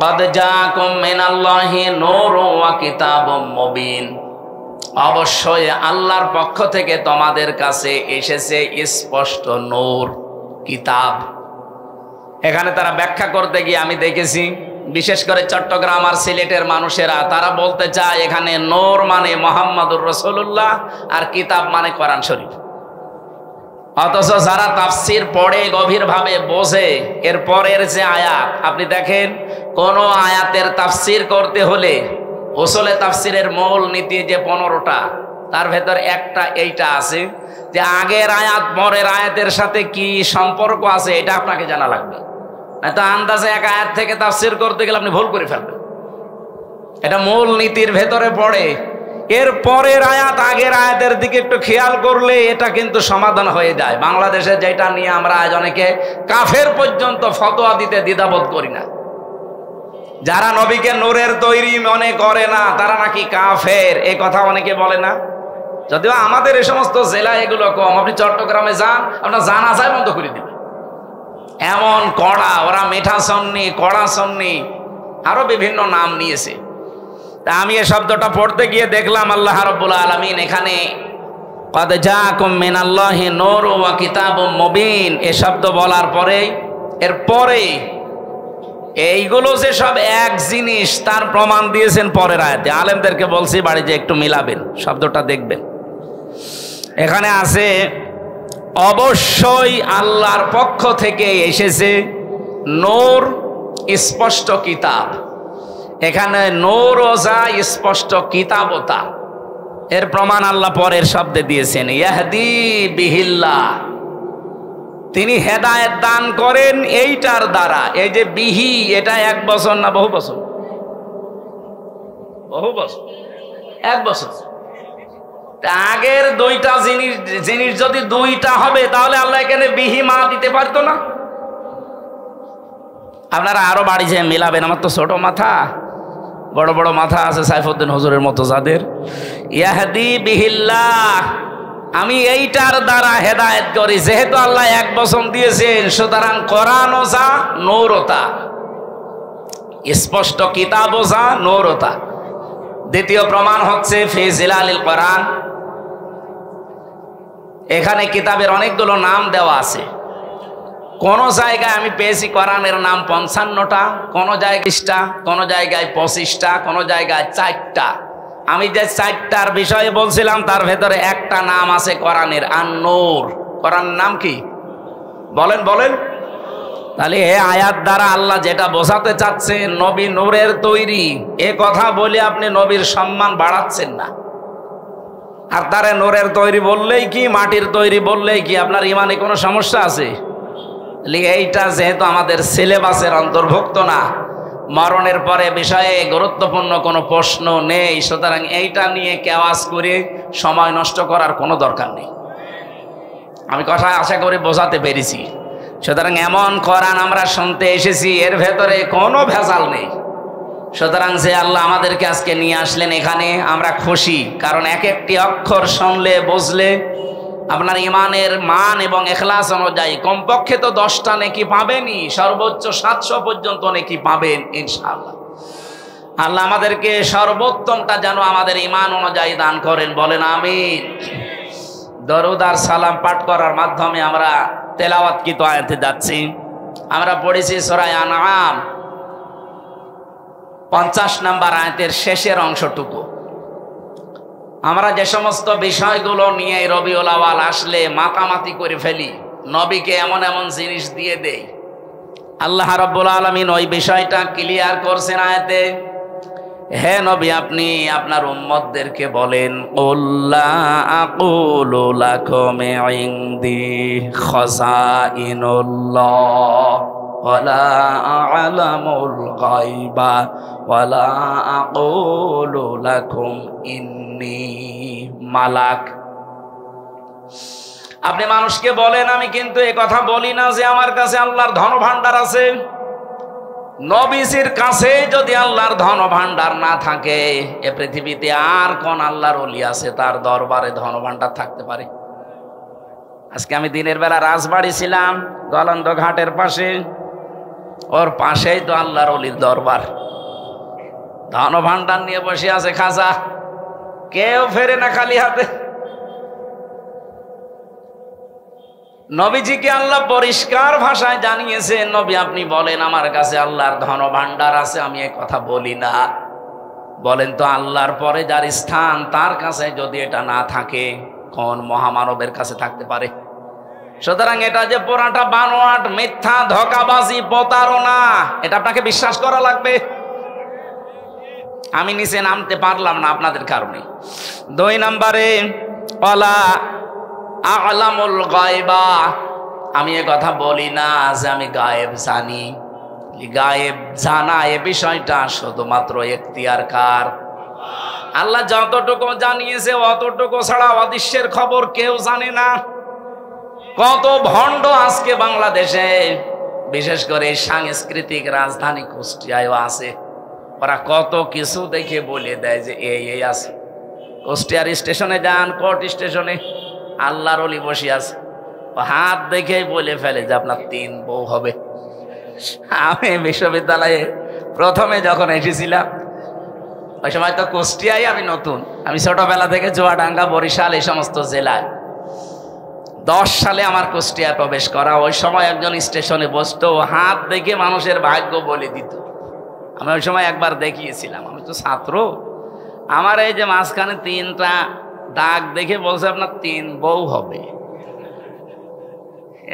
قد جاءكم من الله نور وكتاب مبين, অবশ্যই আল্লাহর পক্ষ থেকে তোমাদের কাছে এসেছে স্পষ্ট নূর, কিতাব। এখানে তারা ব্যাখ্যা করতে গিয়ে আমি দেখেছি বিশেষ করে চট্টগ্রাম আর সিলেটের মানুষেরা তারা বলতে চায় এখানে নূর মানে মুহাম্মদুর রাসূলুল্লাহ আর কিতাব মানে কোরআন শরীফ। অথচ যারা তাফসীর পড়ে গভীরভাবে বোঝে, এর পরের যে আয়াত আপনি দেখেন, কোন আয়াতের তাফসীর করতে হলে উসুলে তাফসীরের মূল নীতি যে 15টা, তার ভেতর একটা এইটা আছে যে আগের আয়াত পরের আয়াতের সাথে কি সম্পর্ক আছে এটা আপনাকে জানা লাগবে, নয়তো আন্দাজে এক আয়াত থেকে তাফসীর করতে গেলে আপনি ভুল করে ফেলবেন। এটা মূল নীতির ভেতরে পড়ে। এর পরের আয়াত আগের আয়াতের দিকে একটু খেয়াল করলে এটা কিন্তু সমাধান হয়ে যায়। বাংলাদেশে যেটা নিয়ে আমরা আজ অনেকে কাফের পর্যন্ত ফতোয়া দিতে দ্বিধাবোধ করি না, যারা নবীকে নূরের তৈরি মনে করে না তারা নাকি কাফের, এই কথা অনেকে বলে না। যদিও আমাদের এই সমস্ত জেলা এগুলো কম, আপনি চট্টগ্রামে যান আপনার জানাজায় বন্ধ করে দিবে, এমন কড়া ওরা, মেঠা সন্নি, কড়া সন্নি, আরো বিভিন্ন নাম নিয়েছে। তা আমি এই শব্দটা পড়তে গিয়ে দেখলাম আল্লাহ রাব্বুল আলামিন এখানে قد جاءكم من الله نور وكتاب مبين এই শব্দ বলার পরে এরপরে এইগুলো যে সব এক জিনিস তার প্রমাণ দিয়েছেন পরের আয়াতে। আলেমদেরকে বলছি বাড়িতে একটু মিলাবেন, শব্দটা দেখবেন। এখানে আছে অবশ্যই আল্লাহর পক্ষ থেকে এসেছে নূর, স্পষ্ট কিতাব। এখানে নূর ও যা স্পষ্ট কিতাবতা, এর প্রমাণ আল্লাহ পরের শব্দে দিয়েছেন ইয়াহদি বিহিল্লাহ, তিনি হেদায়েত দান করেন এইটার দ্বারা। এই যে বিহি, এটা 1 বছর না বহু বছর? বহু বছর, 1 বছর। আগের দুইটা জিনিস যদি দুইটা হবে তাহলে আল্লাহ এখানে বিহি মা দিতে পারতো না? আপনারা আরো বাড়ি যেয়ে মিলাবেন, আমার তো ছোট মাথা, বড় বড় মাথা আছে সাইফুদ্দিন হুজুরের মতো যাদের। ইয়াহদি বিহিল্লাহ, আমি এইটার দ্বারা হেদায়েত করি। যেহেতু আল্লাহ 1 বছর দিয়েছেন, সুতরাং কোরআন ও যা নূরতা, স্পষ্ট কিতাব ও যা নূরতা। দ্বিতীয় প্রমাণ হচ্ছে ফি জিলালিল কোরআন, এখানে কিতাবের অনেকগুলো নাম দেওয়া আছে। কোন জায়গায় আমি পেয়েছি কোরআনের নাম 55টা, কোন জায়গায় 20টা, কোন জায়গায় 25টা, কোন জায়গায় 4টা। আমি যে 4টার বিষয়ে বলছিলাম তার ভেতরে একটা নাম আছে কোরআনের, আন-নূর। কোরআনের নাম কি বলেন বলেন? তাহলে এই আয়াত দ্বারা আল্লাহ যেটা বোঝাতে চাচ্ছেন নবী নূরের তৈরি, এ কথা বলে আপনি নবীর সম্মান বাড়াচ্ছেন না। আর তারে নূরের তৈরি বললেই কি, মাটির তৈরি বললেই কি, আপনার ইমানে কোনো সমস্যা আছে? এইটা যেহেতু আমাদের সিলেবাসের অন্তর্ভুক্ত না, মরণের পরে বিষয়ে গুরুত্বপূর্ণ কোনো প্রশ্ন নেই, সুতরাং এইটা নিয়ে কেওয়াজ করে সময় নষ্ট করার কোনো দরকার নেই। আমি কথা আশা করি বোঝাতে পেরেছি। সুতরাং এমন কোরআন আমরা শুনতে এসেছি, এর ভেতরে কোনো ভেজাল নেই। সুতরাং যে আল্লাহ আমাদেরকে আজকে নিয়ে আসলেন এখানে, আমরা খুশি, কারণ এক একটি অক্ষর শুনলে বুঝলে আপনার ইমানের মান এবং ইখলাস অনুযায়ী কমপক্ষে তো 10টা নেকি পাবেনই, সর্বোচ্চ 700 পর্যন্ত নেকি পাবেন ইনশাআল্লাহ। আল্লাহ আমাদেরকে সর্বোত্তমটা যেন আমাদের ইমান অনুযায়ী দান করেন, বলেন আমিন। দরুদ আর সালাম পাঠ করার মাধ্যমে আমরা তেলাওয়াতকৃত আয়াতে যাচ্ছি। আমরা পড়েছি সূরা আনআম 50 নম্বর আয়াতের শেষের অংশটুকু। আমরা যে সমস্ত বিষয়গুলো নিয়ে রবিউল আউয়াল আসলে মাতামাতি করে ফেলি, নবীকে এমন এমন জিনিস দিয়ে দেই, আল্লাহ রাব্বুল আলামিন ওই বিষয়টা ক্লিয়ার করছেন আয়াতে। হে নবী, আপনি আপনার উম্মতদেরকে বলেন, কুল্লা আকুলু লাকুম ইনদি খাযাইনুল্লাহ ওয়ালা আ'লামুল গায়বা ওয়ালা আকুলু লাকুম ইন্নী মালাক। আপনি মানুষকে বলেন, আমি কিন্তু এই কথা বলি না যে আমার কাছে আল্লাহর ধন ভাণ্ডার আছে। নবীজির কাছে যদি আল্লাহর ধন ভাণ্ডার না থাকে, এ পৃথিবীতে আর কোন আল্লাহর ওলি আছে তার দরবারে ধন ভাণ্ডার থাকতে পারে? আজকে আমি দিনের বেলা রাজবাড়ি ছিলাম, গলন্দ ঘাটের পাশে, ওর পাশেই তো আল্লাহর ওলির দরবার। ধন ভাণ্ডার নিয়ে বসে আছে খাজা, কেউ ফেরে না খালি হাতে। নবীজিকে আল্লাহ পরিষ্কার ভাষায় জানিয়েছেন, নবী আপনি বলেন আমার কাছে আল্লাহর ধন ভাণ্ডার আছে, আমি এই কথা বলি না। বলেন তো আল্লাহর পরে যার স্থান, তার কাছে যদি এটা না থাকে, কোন মহামানবের কাছে থাকতে পারে? সুতরাং এটা যে পুরাটা বানোয়াট, মিথ্যা, ধোঁকাবাজি, প্রতারণা, এটা আপনাকে বিশ্বাস করা লাগবে। আমি নিচে নামতে পারলাম না আপনাদের কারণে। 2 নম্বরে ওয়ালা আ'লামুল গায়বা, আমি এ কথা বলি না যে আমি গায়েব জানি। গায়েব জানা এ বিষয়টা শুধুমাত্র এখতিয়ার কার? আল্লাহ যতটুকু জানিয়েছে অতটুকু ছাড়া অদৃশ্যের খবর কেউ জানে না। কত ভণ্ড আজকে বাংলাদেশে, বিশেষ করে সাংস্কৃতিক রাজধানী কুষ্টিয়ায়ও আছে। ওরা কত কিছু দেখে বলে দেয় যে এই আছে। কুষ্টিয়ার স্টেশনে যান, কোর্ট স্টেশনে আল্লাহর ওলি বসে আছে, হাত দেখে বলে ফেলে যে আপনার 3 বউ হবে। আমি বিশ্ববিদ্যালয়ে প্রথমে যখন এসেছিলাম, ওই সময় তো কুষ্টিয়ায় আমি নতুন, আমি ছোটবেলা থেকে চুয়াডাঙ্গা, বরিশাল এই সমস্ত জেলায়। 10 সালে আমার কুষ্টিয়ায় প্রবেশ করা। ওই সময় একজন স্টেশনে বসতো, হাত দেখে মানুষের ভাগ্য বলে দিত। আমি ওই সময় একবার দেখিয়েছিলাম, আমি তো ছাত্র, আমার এই যে মাঝখানে 3টা দাগ দেখে বলছে আপনার 3 বউ হবে।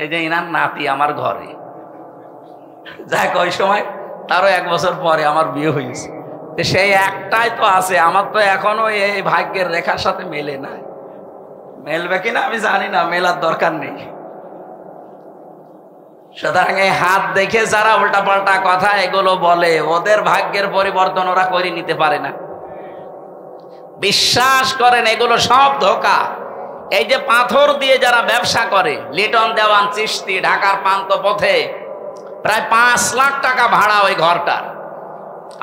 এই যে ইনার নাতি আমার ঘরে, যাক ওই সময় তারও 1 বছর পরে আমার বিয়ে হয়েছে। সেই একটাই তো আছে, আমার তো এখনো এই ভাগ্যের রেখার সাথে মেলে না। মেলবে কিনা আমি জানি না, মেলার দরকার নেই। সুতরাং এই হাত দেখে যারা উল্টাপাল্টা কথা এগুলো বলে, ওদের ভাগ্যের পরিবর্তন ওরা করে নিতে পারে না। বিশ্বাস করেন এগুলো সব ধোঁকা। এই যে পাথর দিয়ে যারা ব্যবসা করে, লিটন দেওয়ান চিশতি ঢাকার পান্ত পথে প্রায় 5 লাখ টাকা ভাড়া ওই ঘরটার,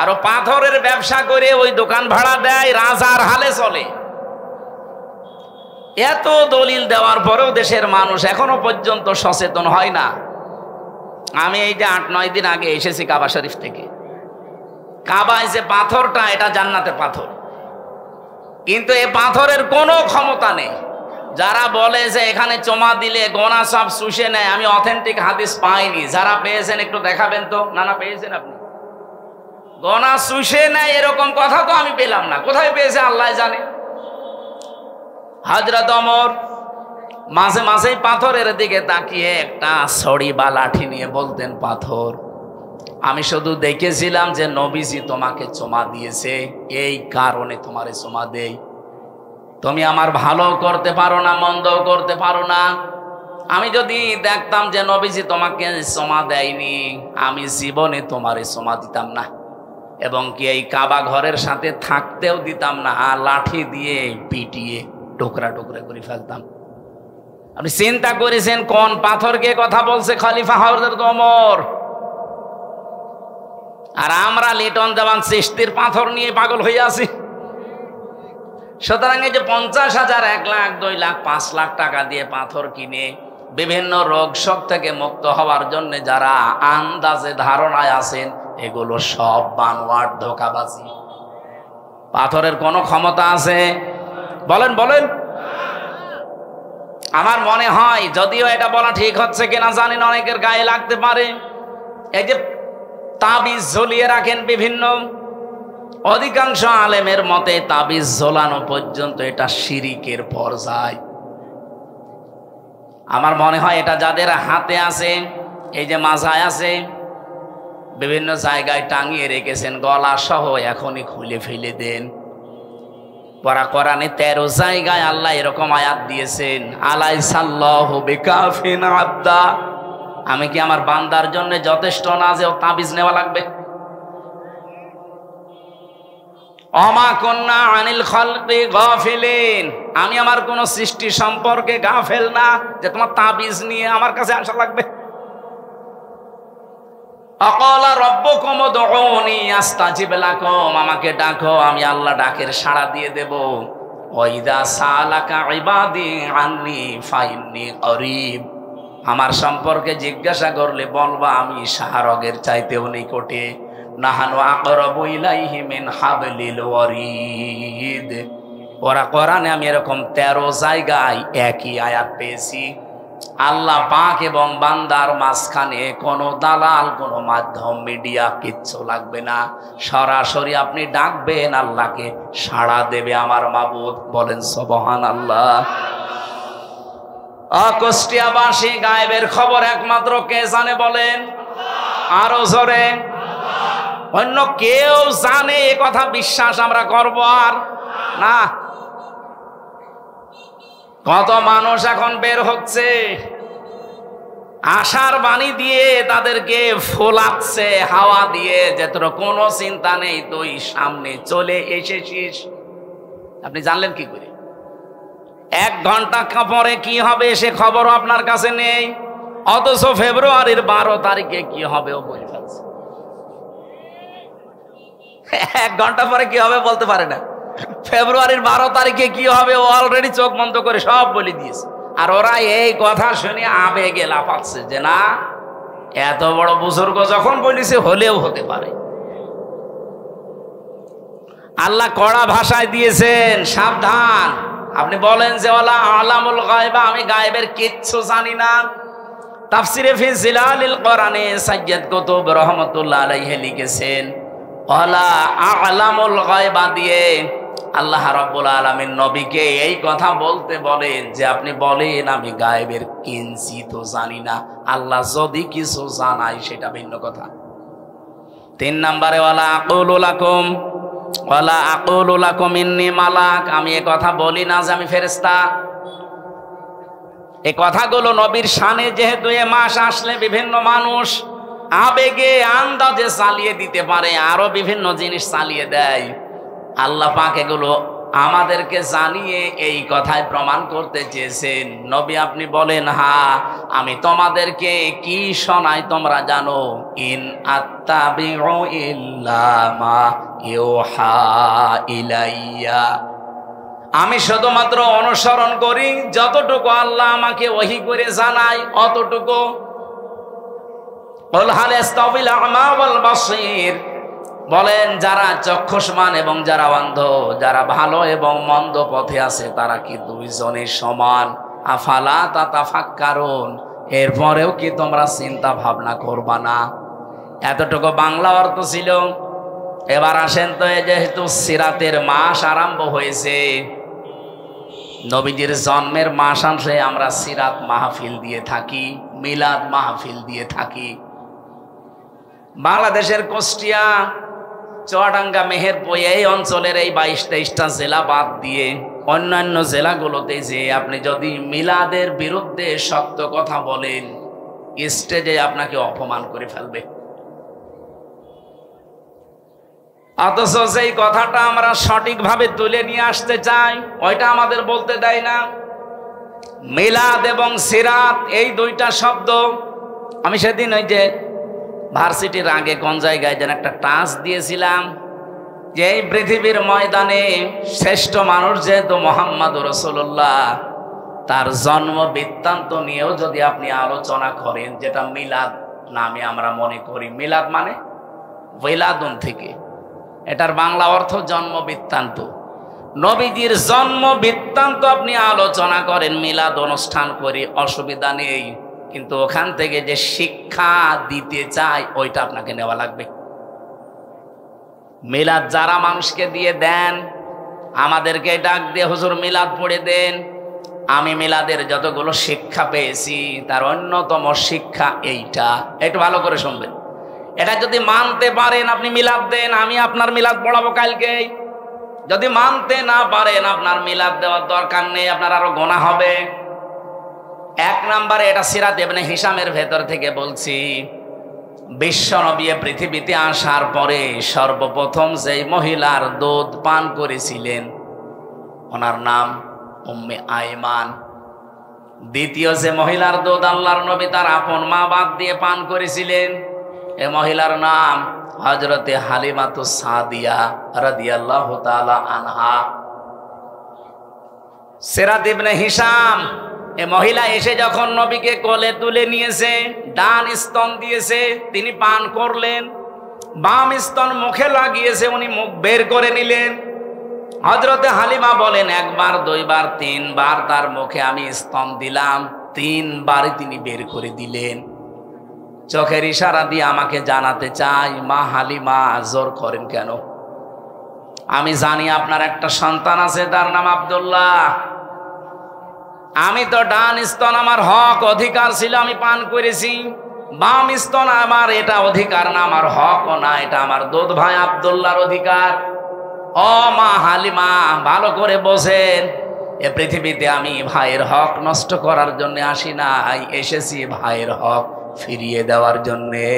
আর ও পাথরের ব্যবসা করে ওই দোকান ভাড়া দেয়, রাজার হালে চলে। এত দলিল দেওয়ার পরেও দেশের মানুষ এখনো পর্যন্ত সচেতন হয় না। আমি এই যে 8-9 দিন আগে এসেছি কাবা শরীফ থেকে। কাবায় যে পাথরটা, এটা জান্নাতের পাথর, কিন্তু এই পাথরের কোনো ক্ষমতা নেই। যারা বলে যে এখানে চমা দিলে গোনা সব শুষে নেয়, আমি অথেন্টিক হাদিস পাইনি। যারা পেয়েছেন একটু দেখাবেন তো। না পেয়েছেন আপনি? গোনা শুষে নেয় এরকম কথা তো আমি পেলাম না। কোথায় পেয়েছে আল্লাহ জানে। হযরত ওমর মাঝে মাঝেই পাথরের দিকে তাকিয়ে একটা ছড়ি বা লাঠি নিয়ে বলতেন, পাথর, আমি শুধু দেখেছিলাম যে নবীজি তোমাকে চুমা দিয়েছে, এই কারণে তোমারে চুমা দেই। তুমি আমার ভালো করতে পারো না, মন্দও করতে পারো না। আমি যদি দেখতাম যে নবীজি তোমাকে চুমা দেয়নি, আমি জীবনে তোমারে চুমা দিতাম না, এবং কি এই কাবা ঘরের সাথে থাকতেও দিতাম না। লাঠি দিয়ে পিটিয়ে টুকরা টুকরা করে ফেলতাম। আপনি চিন্তা করেছেন কোন পাথরকে কথা বলছে খলিফা হযরত ওমর। আর আমরা লিটন দেওয়ান চিশতির পাথর নিয়ে পাগল হয়ে আছি। সুতরাং এই যে 50,000, 1 লাখ, 2 লাখ, 5 লাখ টাকা দিয়ে পাথর কিনে বিভিন্ন রোগ শোক থেকে মুক্ত হওয়ার জন্য যারা আন্দাজে ধারণায় আছেন, এগুলো সব বানোয়াট, ধোঁকাবাজি। পাথরের কোনো ক্ষমতা আছে? বলেন বলেন। আমার মনে হয়, যদিও এটা বলা ঠিক হচ্ছে কিনা জানি না, অনেকের গায়ে লাগতে পারে, এই যে তাবিজ ঝুলিয়ে রাখেন বিভিন্ন অধিকাংশ আলেমের মতে তাবিজ ঝোলানো পর্যন্ত এটা শিরিকের পর্যায়। আমার মনে হয় এটা যাদের হাতে আছে, এই যে মাজায় আছে, বিভিন্ন জায়গায় টাঙিয়ে রেখেছেন গলা সহ, এখনই খুলে ফেলে দেন। পরা কোরআনে 13 জায়গায় আল্লাহ এরকম আয়াত দিয়েছেন, আলাইসাল্লাহু বিকাফিন আবদা, আমি কি আমার বান্দার জন্য যথেষ্ট না যে ও তাবিজ নেওয়া লাগবে? অমা কন্যা আনিল খালকি গাফিলিন, আমি আমার কোন সৃষ্টি সম্পর্কে গাফেল না যে তোমার তাবিজ নিয়ে আমার কাছে আসা লাগবে। আকালা রব্বুকুম উদউনি আস্তাজিব লাকুম, আমাকে ডাকো আমি আল্লাহ ডাকের সাড়া দিয়ে দেব। ওয়াইদা সালাকা ইবাদি আননি ফাইন্নি করিব, আমার সম্পর্কে জিজ্ঞাসা করলে বলবা আমি শাহরগের চাইতেও নিকটে। নাহানু আকরাবু ইলাইহি মিন হাবলিল ওয়ারিদ। ওরা কোরআনে আমি এরকম 13 জায়গায় একই আয়াত পেয়েছি। আল্লাহ পাক এবং বান্দার মাঝখানে কোনো দালাল, কোনো মাধ্যম, মিডিয়া কিচ্ছু লাগবে না। সরাসরি আপনি ডাকবেন, আল্লাহকে সাড়া দেবে আমার মাবুদ। বলেন সুবহানাল্লাহ। কুষ্টিয়াবাসী গায়েবের খবর একমাত্র কে জানে বলেন? আরো জোরে। অন্য কেউ জানে এ কথা বিশ্বাস আমরা করব আর না? কত মানুষ এখন বের হচ্ছে, আশার বাণী দিয়ে তাদেরকে ফোলাচ্ছে হাওয়া দিয়ে, যে তোর কোনো চিন্তা নেই, তুই সামনে চলে এসেছিস। আপনি জানলেন কি করে? 1 ঘন্টা পরে কি হবে সে খবর আপনার কাছে নেই, অথচ ফেব্রুয়ারির 12 তারিখে কি হবে ও বলে ফেলছে। 1 ঘন্টা পরে কি হবে বলতে পারে না, ফেব্রুয়ারির 12 তারিখে কি হবে ও অলরেডি চোখ বন্ধ করে সব বলে দিয়েছে। আর ওরা এই কথা শুনে আবেগে লাফাচ্ছে যে না, এত বড় বুজুর্গ যখন বলেছে হলেও হতে পারে। আল্লাহ কড়া ভাষায় দিয়েছেন সাবধান। আপনি বলেন যে ওয়ালা আলামুল গায়বা, আমি গায়েবের কিচ্ছু জানি না। তাফসিরে ফি জিলালিল কোরআনে সাইয়্যিদ কুতুব রাহমাতুল্লাহ আলাইহি লিখেছেন, ওয়ালা আলামুল গায়বা দিয়ে আল্লাহ রাব্বুল আলামিন নবীকে এই কথা বলতে বলেন যে আপনি বলেন আমি গায়েবের কিঞ্চিত জানি না। আল্লাহ যদি কিছু জানায় সেটা ভিন্ন কথা। 3 নম্বরে ওয়ালা আকুলু লাকুম ইন্নী মালাক, আমি এ কথা বলি না যে আমি ফেরেশতা। এই কথাগুলো নবীর শানে, যেহেতু এ মাস আসলে বিভিন্ন মানুষ আবেগে আন্দাজে চালিয়ে দিতে পারে, আরো বিভিন্ন জিনিস চালিয়ে দেয়। আল্লাহ পাক এগুলো আমাদেরকে জানিয়ে এই কথায় প্রমাণ করতে চেয়েছেন, নবী আপনি বলেন হ্যাঁ আমি তোমাদেরকে কি শোনাই তোমরা জানো, ইন আত্তাবিউ ইল্লা মা ইউহা ইলাইয়া, আমি শুধুমাত্র অনুসরণ করি যতটুকু আল্লাহ আমাকে ওহী করে জানায় অতটুকু। কুল হাল ইস্তাবিল আ'মা ওয়াল বাসীর, বলেন যারা চক্ষুষ্মান এবং যারা অন্ধ, যারা ভালো এবং মন্দ পথে আছে তারা কি দুইজনে সমান? আফালা তাতাফাক্কারুন, এরপরেও কি তোমরা চিন্তা ভাবনা করবা না? এতটুকু বাংলা অর্থ ছিল। এবার আসেন তো, যেহেতু সিরাতের মাস আরম্ভ হয়েছে, নবীজির জন্মের মাস আসে, আমরা সিরাত মাহফিল দিয়ে থাকি, মিলাদ মাহফিল দিয়ে থাকি। বাংলাদেশের কুষ্টিয়া, চুয়াডাঙ্গা, মেহেরপুর এই অঞ্চলের এই 22-23টা জেলা বাদ দিয়ে অন্যান্য জেলাগুলোতে যে আপনি যদি মিলাদের বিরুদ্ধে শক্ত কথা বলেন, স্টেজে আপনাকে অপমান করে ফেলবে। অথচ যেই কথাটা আমরা সঠিকভাবে তুলে নিয়ে আসতে চাই ওইটা আমাদের বলতে দেয় না। মিলাদ এবং সিরাত এই 2টা শব্দ, আমি সেদিন ওই যে ভার্সিটির আগে কোন জায়গায় যেন একটা টাচ দিয়েছিলাম যে এই পৃথিবীর ময়দানে শ্রেষ্ঠ মানুষ যেহেতু মুহাম্মদুর রাসূলুল্লাহ, তার জন্ম বৃত্তান্ত নিয়েও যদি আপনি আলোচনা করেন, যেটা মিলাদ নামে আমরা মনে করি, মিলাদ মানে ওয়ালাদুন থেকে, এটার বাংলা অর্থ জন্ম বৃত্তান্ত। নবীজির জন্ম বৃত্তান্ত আপনি আলোচনা করেন, মিলাদ অনুষ্ঠান করি, অসুবিধা নেই, কিন্তু ওখান থেকে যে শিক্ষা দিতে চাই ওইটা আপনাকে নেওয়া লাগবে। মিলাদ যারা মানুষকে দিয়ে দেন, আমাদেরকে ডাক দিয়ে হুজুর মিলাদ পড়ে দেন, আমি মিলাদের যতগুলো শিক্ষা পেয়েছি তার অন্যতম শিক্ষা এইটা। একটু ভালো করে শুনবেন, এটা যদি মানতে পারেন আপনি মিলাদ দেন, আমি আপনার মিলাদ পড়াবো কালকেই। যদি মানতে না পারেন আপনার মিলাদ দেওয়ার দরকার নেই, আপনার আরো গোনা হবে। এক নম্বরে, এটা সিরাত ইবনে হিশামের ভেতর থেকে বলছি, বিশ্ব নবী পৃথিবীতে আসার পরে সর্বপ্রথম যেই মহিলার দুধ পান করেছিলেন ওনার নাম উম্মে আইমান। দ্বিতীয় যে মহিলার দুধ আল্লাহর নবী তার আপন মা বাদ দিয়ে পান করেছিলেন, এ মহিলার নাম হযরতে হালিমাতুস সাদিয়া রাদিয়াল্লাহু তাআলা আনহা। সিরাত ইবনে হিশাম, এ মহিলা এসে যখন নবীকে কোলে তুলে নিয়েছে, ডান স্তন দিয়েছে, তিনি পান করলেন, বাম স্তন মুখে লাগিয়েছে, উনি মুখ বের করে নিলেন। হযরতে হালিমা বলেন, একবার, দুইবার, তিনবার তার মুখে আমি স্তন দিলাম, তিনবারই তিনি বের করে দিলেন। চোখের ইশারা দিয়ে আমাকে জানাতে চাই, মা হালিমা জোর করেন কেন? আমি জানি আপনার একটা সন্তান আছে, তার নাম আব্দুল্লাহ। আমি তো ডান স্তন আমার হক অধিকার ছিল, আমি পান করেছি। বাম স্তন আমার এটা অধিকার না, আমার হকও না, এটা আমার দুধ ভাই আব্দুল্লাহর অধিকার। ও মা হালিমা, ভালো করে বোঝেন, এ পৃথিবীতে আমি ভাইয়ের হক নষ্ট করার জন্য আসি নাই, এসেছি ভাইয়ের হক ফিরিয়ে দেওয়ার জন্যে।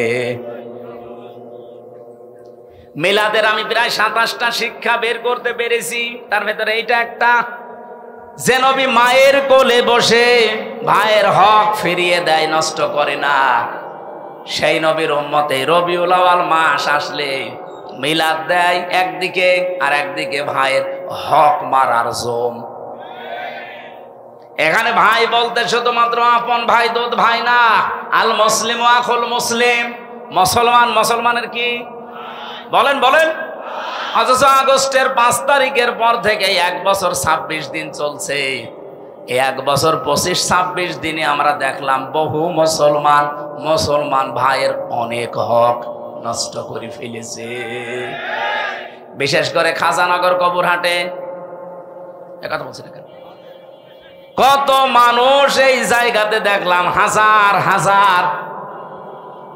মিলাদের আমি প্রায় 27টা শিক্ষা বের করতে পেরেছি, তার ভেতরে এইটা একটা, যে নবী মায়ের কোলে বসে ভাইয়ের হক ফিরিয়ে দেয়, নষ্ট করে না, সেই নবীর উম্মতে রবিউল আউয়াল মাস আসলে মিলাদ দেয় একদিকে, আর একদিকে ভাইয়ের হক মারার জম। এখানে ভাই বলতে শুধুমাত্র আপন ভাই, দুধ ভাই না। আল মুসলিম আখুল মুসলিম, মুসলমান মুসলমানের কি বলেন বলেন। অথচ আগস্টের 5 তারিখের পর থেকে 1 বছর 26 দিন চলছে। এই 1 বছর 25-26 দিনে আমরা দেখলাম বহু মুসলমান ভাইয়ের অনেক হক নষ্ট করে ফেলেছে। বিশেষ করে খাজানগর কবুরহাটে কথা বলছি না, কত মানুষ এই জায়গাতে দেখলাম, হাজার হাজার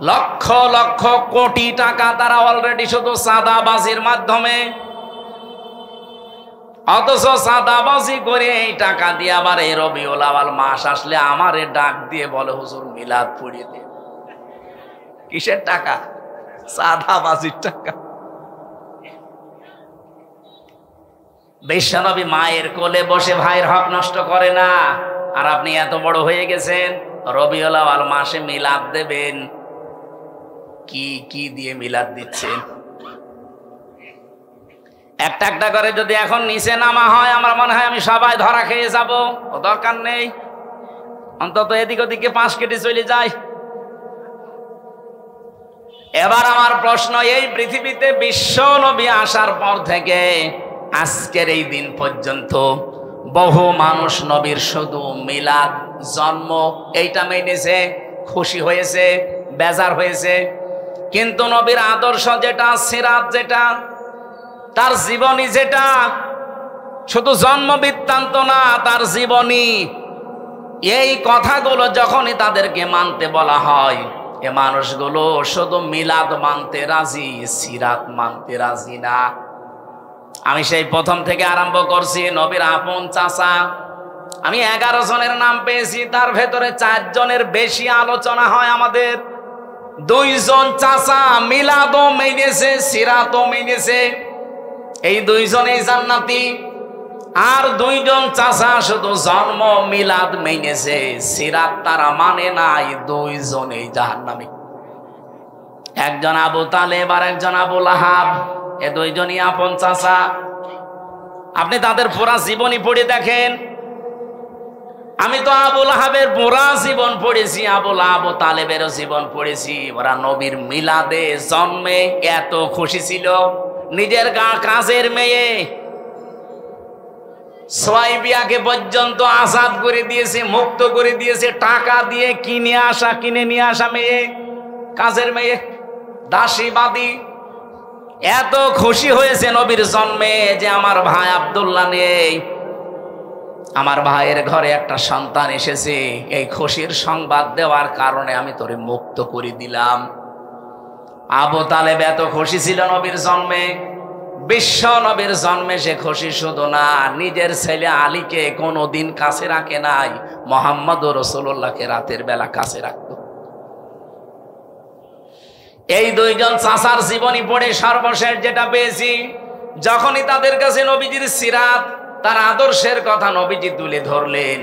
লক্ষ লক্ষ কোটি টাকা তারা অলরেডি শুধু চাঁদাবাজির মাধ্যমে, অথচ চাঁদাবাজি করে এই টাকা দিয়ে আবার এই রবিউল আউয়াল মাস আসলে আমারে ডাক দিয়ে বলে, হুজুর মিলাদ পড়িয়ে দিন। কিসের টাকা? চাঁদাবাজির টাকা। বিশ্বনবী মায়ের কোলে বসে ভাইয়ের হক নষ্ট করে না, আর আপনি এত বড় হয়ে গেছেন, রবিউল আউয়াল মাসে মিলাদ দেবেন। কি কি দিয়ে মিলাদ দিচ্ছেন? একটা একটা করে যদি এখন নিচে নামা হয়, আমার মনে হয় আমি সবাই ধরা খেয়ে যাব। ও দরকার নেই, অন্তত এদিক ওদিকে 5 কেটে চলে যায়। এবার আমার প্রশ্ন, এই পৃথিবীতে বিশ্ব নবী আসার পর থেকে আজকের এই দিন পর্যন্ত বহু মানুষ নবীর শুধু মিলাদ, জন্ম এইটা মেনেছে, খুশি হয়েছে, বেজার হয়েছে, কিন্তু নবীর আদর্শ যেটা, সিরাত যেটা, তার জীবনী যেটা, শুধু জন্ম বৃত্তান্ত না, তার জীবনী, এই কথাগুলো যখনই তাদেরকে মানতে বলা হয়, এ মানুষগুলো শুধু মিলাদ মানতে রাজি, সিরাত মানতে রাজি না। আমি সেই প্রথম থেকে আরম্ভ করছি, নবীর আপন চাচা, আমি 11 জনের নাম পেয়েছি, তার ভেতরে 4 জনের বেশি আলোচনা হয় আমাদের। 2 জন চাচা মিলাদও মেনেছে, সিরাতও মেনেছে, এই 2 জনেই জান্নাতি। আর 2 জন চাচা শুধু জন্ম মিলাদ মেনেছে, সিরাত তারা মানে নাই, 2 জনেই জাহান্নামী। একজন আবু তালেব আর একজন আবু লাহাব, এ 2 জনই আপন চাচা। আপনি তাদের পুরা জীবনী পড়ে দেখেন। আমি তো আবু লাহাবের পুরা জীবন পড়েছি, আবু তালেবেরও জীবন পড়েছি। ওরা নবীর মিলাদে, জন্মে এত খুশি ছিল, নিজের কাজের মেয়ে সোয়াইবিয়াকে পর্যন্ত আজাদ করে দিয়েছে, মুক্ত করে দিয়েছে, টাকা দিয়ে কিনে নিয়ে আসা মেয়ে, কাজের মেয়ে, দাসীবাদী। এত খুশি হয়েছে নবীর জন্মে যে আমার ভাই আব্দুল্লাহ নেই, আমার ভাইয়ের ঘরে একটা সন্তান এসেছে, এই খুশির সংবাদ দেওয়ার কারণে আমি তোরে মুক্ত করে দিলাম। আবু তালেব এত খুশি ছিল নবীর জন্মে, বিশ্ব নবীর জন্মে সে খুশি শুধু না, নিজের ছেলে আলীকে কোনোদিন কাছে রাখে নাই, মুহাম্মদ রাসূলুল্লাহকে রাতের বেলা কাছে রাখত। এই দুইজন চাচার জীবনী পড়ে সর্বশেষ যেটা পেয়েছি, যখনই তাদের কাছে নবীজির সিরাত, তার আদর্শের কথা নবীজি তুলে ধরলেন,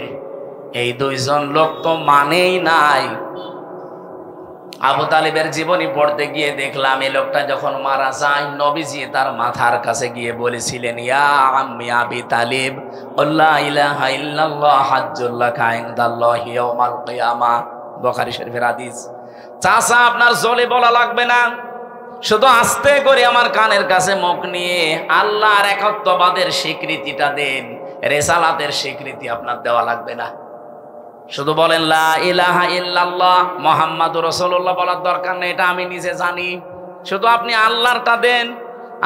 এই দুইজন লোক তো মানেই নাই। আবু তালিবের জীবনী পড়তে গিয়ে দেখলাম এই লোকটা যখন মারা যায়, নবীজি তার মাথার কাছে গিয়ে বলেছিলেন, ইয়া আম্মি আবি তালিব, লা ইলাহা ইল্লাল্লাহ হাজ্জুল্লাকা ইনদাল্লাহি ইয়াউমাল কিয়ামা। বুখারী শরীফের হাদিস। চাচা, আপনার জোরে বলা লাগবে না, শুধু আস্তে করে আমার কানের কাছে মুখ নিয়ে আল্লাহর একত্ববাদের স্বীকৃতিটা দেন, রিসালাতের স্বীকৃতি আপনার দেওয়া লাগবে না। শুধু বলেন লা ইলাহা ইল্লাল্লাহ মুহাম্মাদুর রাসূলুল্লাহ বলার দরকার নেই, এটা আমি নিজে জানি। শুধু আপনি আল্লাহরটা দেন।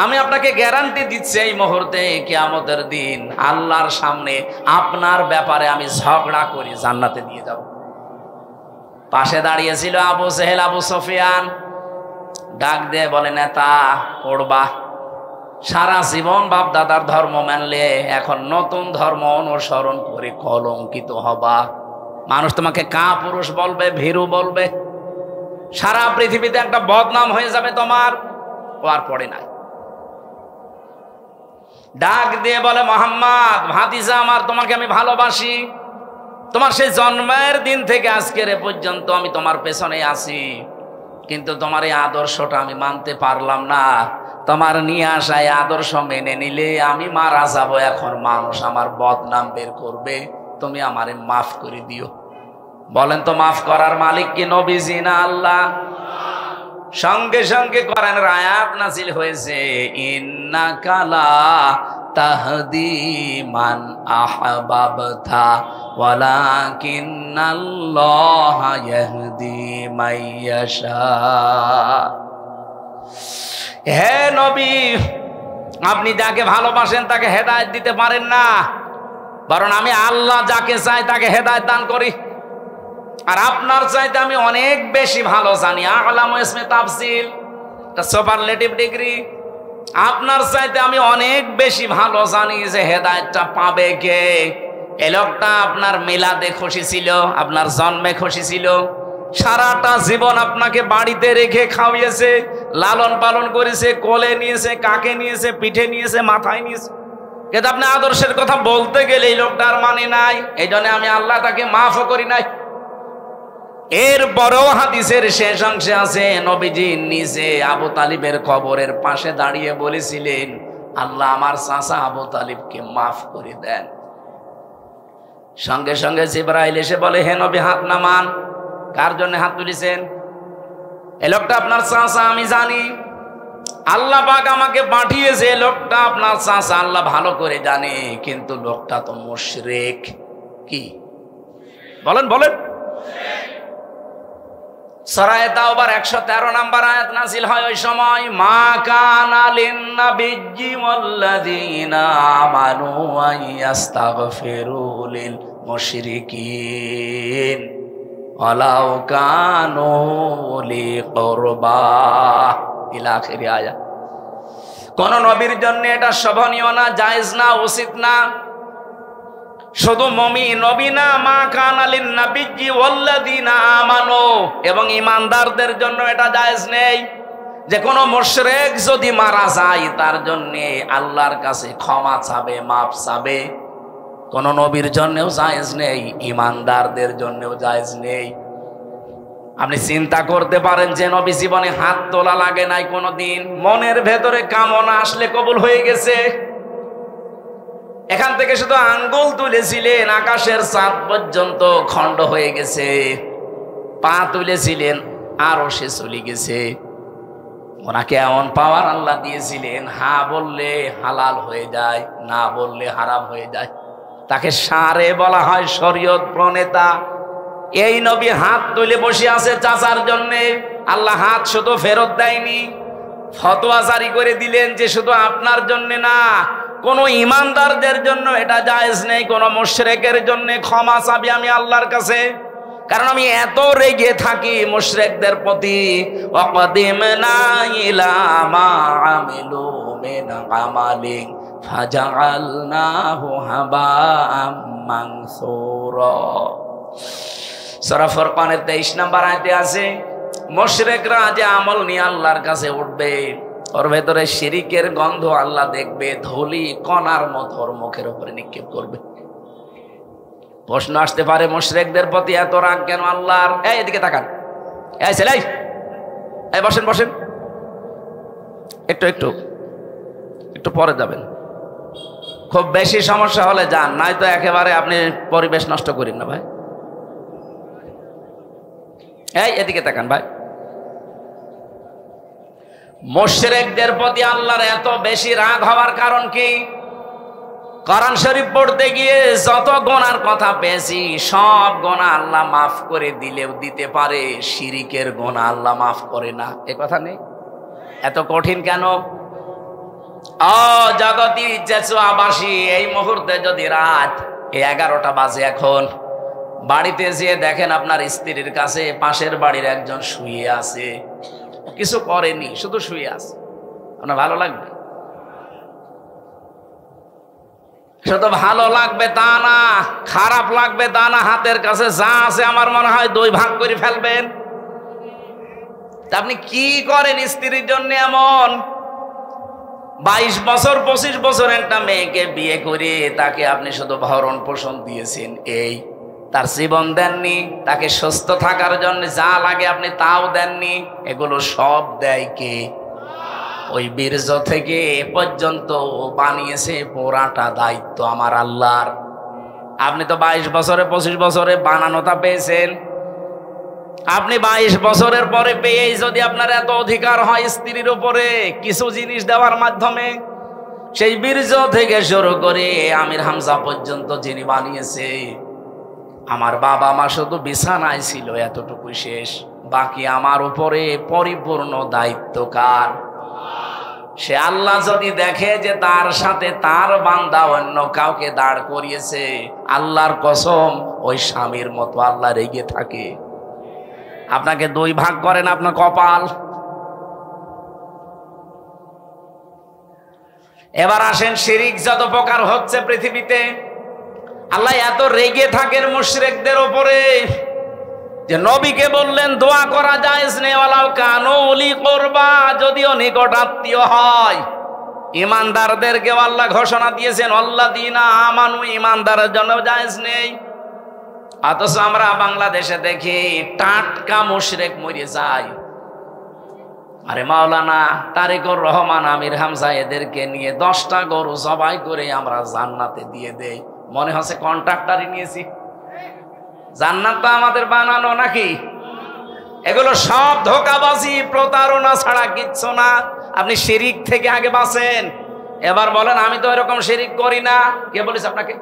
আমি আপনাকে গ্যারান্টি দিচ্ছি, এই মুহূর্তে কিয়ামতের দিন আল্লাহর সামনে আপনার ব্যাপারে আমি ঝগড়া করি, জান্নাতে দিয়ে যাব। পাশে দাঁড়িয়েছিল আবু জেহেল, আবু সুফিয়ান। ডাক দিয়ে বলে, নেতা পড়বা, সারা জীবন বাপ দাদার ধর্ম মানলে এখন নতুন ধর্ম অনুসরণ করে কলঙ্কিত হবা। মানুষ তোমাকে কাপুরুষ বলবে, ভীরু বলবে, সারা পৃথিবীতে একটা বদনাম হয়ে যাবে তোমার। ও আর পড়ে নাই। ডাক দিয়ে বলে, মোহাম্মদ ভাতিজা আমার, তোমাকে আমি ভালোবাসি। তোমার সেই জন্মের দিন থেকে আজকের এ পর্যন্ত আমি তোমার পেছনে আছি, কিন্তু তোমার এই আদর্শটা আমি মানতে পারলাম না। তোমার নিয়ে আসা এই আদর্শ মেনে নিলে আমি মারা যাব, এখন মানুষ আমার বদনাম বের করবে, তুমি আমারে মাফ করে দিও। বলেন তো, মাফ করার মালিক কি নবীজি না আল্লাহ? সঙ্গে সঙ্গে কোরআনের আয়াত নাযিল হয়েছে, ইন্নাকা লা তাহদি মান আহবাবতা ওয়ালাকিন্নাল্লাহা ইয়াহদি মাইয়াশা। হে নবী, আপনি যাকে ভালোবাসেন তাকে হেদায়েত দিতে পারেন না, বরং আমি আল্লাহ যাকে চাই তাকে হেদায়েত দান করি। আর আপনার চাইতে আমি অনেক বেশি ভালো জানি। আ'লামু ইসমে তাফসিল, এটা সুপারলেটিভ ডিগ্রি। আপনার চাইতে আমি অনেক বেশি ভালো জানি যে হেদায়েতটা পাবে কে। এই লোকটা আপনার মিলাদে খুশি ছিল, আপনার জন্মে খুশি ছিল, সারাটা জীবন আপনাকে বাড়িতে রেখে খাওয়িয়েছে, লালন পালন করেছে, কোলে নিয়েছে, কাকে নিয়েছে, পিঠে নিয়েছে, মাথায় নিয়েছে, কিন্তু আপনি আদর্শের কথা বলতে গেলে এই লোকটার মানে নাই। এই জন্য আমি আল্লাহ তাকে মাফও করি নাই। এরপরেও হাদিসের শেষ অংশে আছে, নবীজি নিজে আবু তালিবের কবরের পাশে দাঁড়িয়ে বলেছিলেন, আল্লাহ আমার চাচা আবু তালিবকে মাফ করে দেন। সঙ্গে সঙ্গে জিবরাইল এসে বলে, হে নবী হাত নামান। কার জন্য হাত তুলেছেন? এই লোকটা আপনার চাচা, আমি জানি। আল্লাহ পাক আমাকে পাঠিয়েছে, লোকটা আপনার চাচা, আল্লাহ ভালো করে জানে, কিন্তু লোকটা তো মুশরিক। কি বলেন বলেন? সূরা তাওবার 113 নম্বর আয়াত নাযিল হয় ওই সময়, মা কানা লিন-নাবিয়্যি ওয়াল্লাযীনা আমানু আইয়াস্তাগফিরু লিল মুশরিকিন ওয়ালাউ কানু উলি কুরবা ইলা আখিরি আয়াত। কোন নবীর জন্য এটা শোভনীয় না, জায়েজ না, উচিত না। শুধু মুমিন নবী না, মা কানা লিন-নাবিয়্যি ওয়াল্লাযীনা আমানু, এবং ঈমানদারদের জন্য এটা জায়েজ নেই যে কোনো মুশরিক যদি মারা যায় তার জন্য আল্লাহর কাছে ক্ষমা চাবে, মাফ চাবে। কোন নবীর জন্যও জায়েজ নেই, ঈমানদারদের জন্যও জায়েজ নেই। আপনি চিন্তা করতে পারেন যে নবী জীবনে হাত তোলা লাগে নাই কোনোদিন, মনের ভেতরে কামনা আসলে কবুল হয়ে গেছে। এখান থেকে শুধু আঙ্গুল তুলেছিলেন, আকাশের চাঁদ পর্যন্ত খণ্ড হয়ে গেছে। পা তুলেছিলেন, আরো সে চলে গেছে। ওনাকে এমন পাওয়ার আল্লাহ দিয়েছিলেন, হা বললে হালাল হয়ে যায়, না বললে হারাম হয়ে যায়। তাকে সারে বলা হয়, শরীয়ত প্রণেতা। এই নবী হাত তুলে বসে আছে চাচার জন্যে। আল্লাহ হাত শুধু ফেরত দেয়নি, ফতোয়া জারি করে দিলেন যে শুধু আপনার জন্য না, কোন ইমানদারদের জন্য এটা জায়েজ নেই, কোন মুশরিকের জন্য ক্ষমা চাবি আমি আল্লাহর কাছে, কারণ আমি এত রেগে থাকি মুশরিকদের প্রতি। ওয়াকাদিমনা ইলা মা আমিলু মিন আমালিন ফাজআলনাহু হাবাআম মানসুরা। সূরা ফুরকানের 23 নম্বর আয়াতে আছে, মুশরিকরা যে আমল নিয়ে আল্লাহর কাছে উঠবে, ওর ভেতরে শিরিকের গন্ধ আল্লাহ দেখবে, ধুলি কণার মতো ওর মুখের উপরে নিক্ষেপ করবে। প্রশ্ন আসতে পারে, মুশরিকদের প্রতি এত রাগ কেন আল্লাহর? এই এদিকে তাকান, এই ছেলে, এই বসেন বসেন, একটু একটু একটু পরে যাবেন। খুব বেশি সমস্যা হলে যান, নাই তো একেবারে আপনি পরিবেশ নষ্ট করেন না ভাই। এই এদিকে তাকান ভাই। মুশরিকদের প্রতি আল্লাহর এত বেশি রাগ হওয়ার কারণ কি? কোরআন শরীফ পড়তে গিয়ে যত গুনার কথা পেয়েছি, সব গুনাহ আল্লাহ মাফ করে দিলেও দিতে পারে, শিরিকের গুনাহ আল্লাহ মাফ করে না, এ কথা নেই। এত কঠিন কেন? জগতি জেসুয়াবাসী, এই মুহূর্তে যদি রাত 11টা বাজে, এখন বাড়িতে যেয়ে দেখেন আপনার স্ত্রীর কাছে পাশের বাড়ির একজন শুয়ে আছে, কিছু করেনি, শুধু শুয়ে আছে, আপনার ভালো লাগবে? শুধু ভালো লাগবে তা না, খারাপ লাগবে তা না। হাতের কাছে যা আছে আমার মনে হয় 2 ভাগ করে ফেলবেন। আপনি কি করেন স্ত্রীর জন্য এমন? 22 বছর 25 বছর একটা মেয়েকে বিয়ে করে তাকে আপনি শুধু ভরণ পোষণ দিয়েছেন, এই তার জীবন দেননি, তাকে সুস্থ থাকার জন্য যা লাগে আপনি তাও দেননি। এগুলো সব দেয় কে? ওই বীর্য থেকে এ পর্যন্ত বানিয়েছে, পুরাটা দায়িত্ব আমার আল্লাহর। আপনি তো 22 বছরে 25 বছরে বানানোটা পেয়েছেন। আপনি 22 বছরের পরে পেয়েই যদি আপনার এত অধিকার হয় স্ত্রীর উপরে কিছু জিনিস দেওয়ার মাধ্যমে, সেই বীর্য থেকে শুরু করে আমির হামজা পর্যন্ত যিনি বানিয়েছে, আমার বাবা মা শুধু বিছানায় ছিল, এতটুকুই শেষ। বাকি আমার উপরে পরিপূর্ণ দায়িত্ব কার? সে আল্লাহ যদি দেখে যে তার সাথে তার বান্দা অন্য কাউকে দাঁড় করিয়েছে, আল্লাহর কসম ওই স্বামীর মতো আল্লাহ রেগে থাকে। আপনাকে 2 ভাগ করেন, আপনার কপাল। এবার আসেন, শিরিক যত প্রকার হচ্ছে পৃথিবীতে, আল্লাহ এত রেগে থাকেন মুশরিকদের উপরে যে নবীকে বললেন দোয়া করা জায়েজ নেই, ওয়ালাউ কানু উলি কুরবা, যদিও নিকট আত্মীয় হয়। ইমানদারদেরকে আল্লাহ ঘোষণা দিয়েছেন আল্লাযীনা আমানু, ইমানদারের জন্য জায়েজ নেই। অথচ আমরা বাংলাদেশে দেখি টাটকা মুশরিক মরে যায়। আরে মাওলানা তারেকুর রহমান, আমির হামজা এদেরকে নিয়ে 10টা গরু জবাই করে আমরা জান্নাতে দিয়ে দেই, মনে হচ্ছে কন্ট্রাক্টরই নিয়েছি। জান্নাতটা আমাদের বানানো নাকি? এগুলো সব ধোঁকাবাজি, প্রতারণা ছাড়া কিচ্ছু না। আপনি শিরিক থেকে আগে বাঁচেন। এবার বলেন আমি তো এরকম শিরিক করি না, কে বলেছে আপনাকে?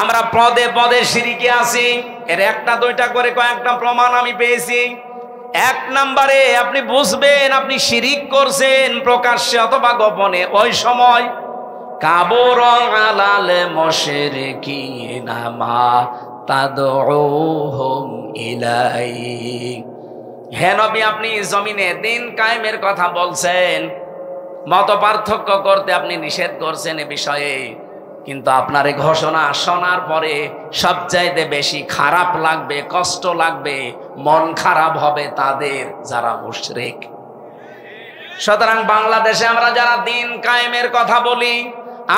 আমরা পদে পদে শিরিকে আছি। এর 1টা 2টা করে কয়েকটা প্রমাণ আমি পেয়েছি। 1 নম্বরে আপনি বুঝবেন আপনি শিরিক করছেন প্রকাশ্যে অথবা গোপনে, ওই সময় কাবুর আলাল মুশরিকিনা মা তাদউহুম ইলাইহি। হে নবী, আপনি জমিনে দিন কায়েমের কথা বলছেন, মত পার্থক্য করতে আপনি নিষেধ করছেন এ বিষয়ে, কিন্তু আপনার এই ঘোষণা শোনার পরে সবচাইতে বেশি খারাপ লাগবে, কষ্ট লাগবে, মন খারাপ হবে তাদের যারা মুশরিক। সুতরাং বাংলাদেশে আমরা যারা দিন কায়েমের কথা বলি,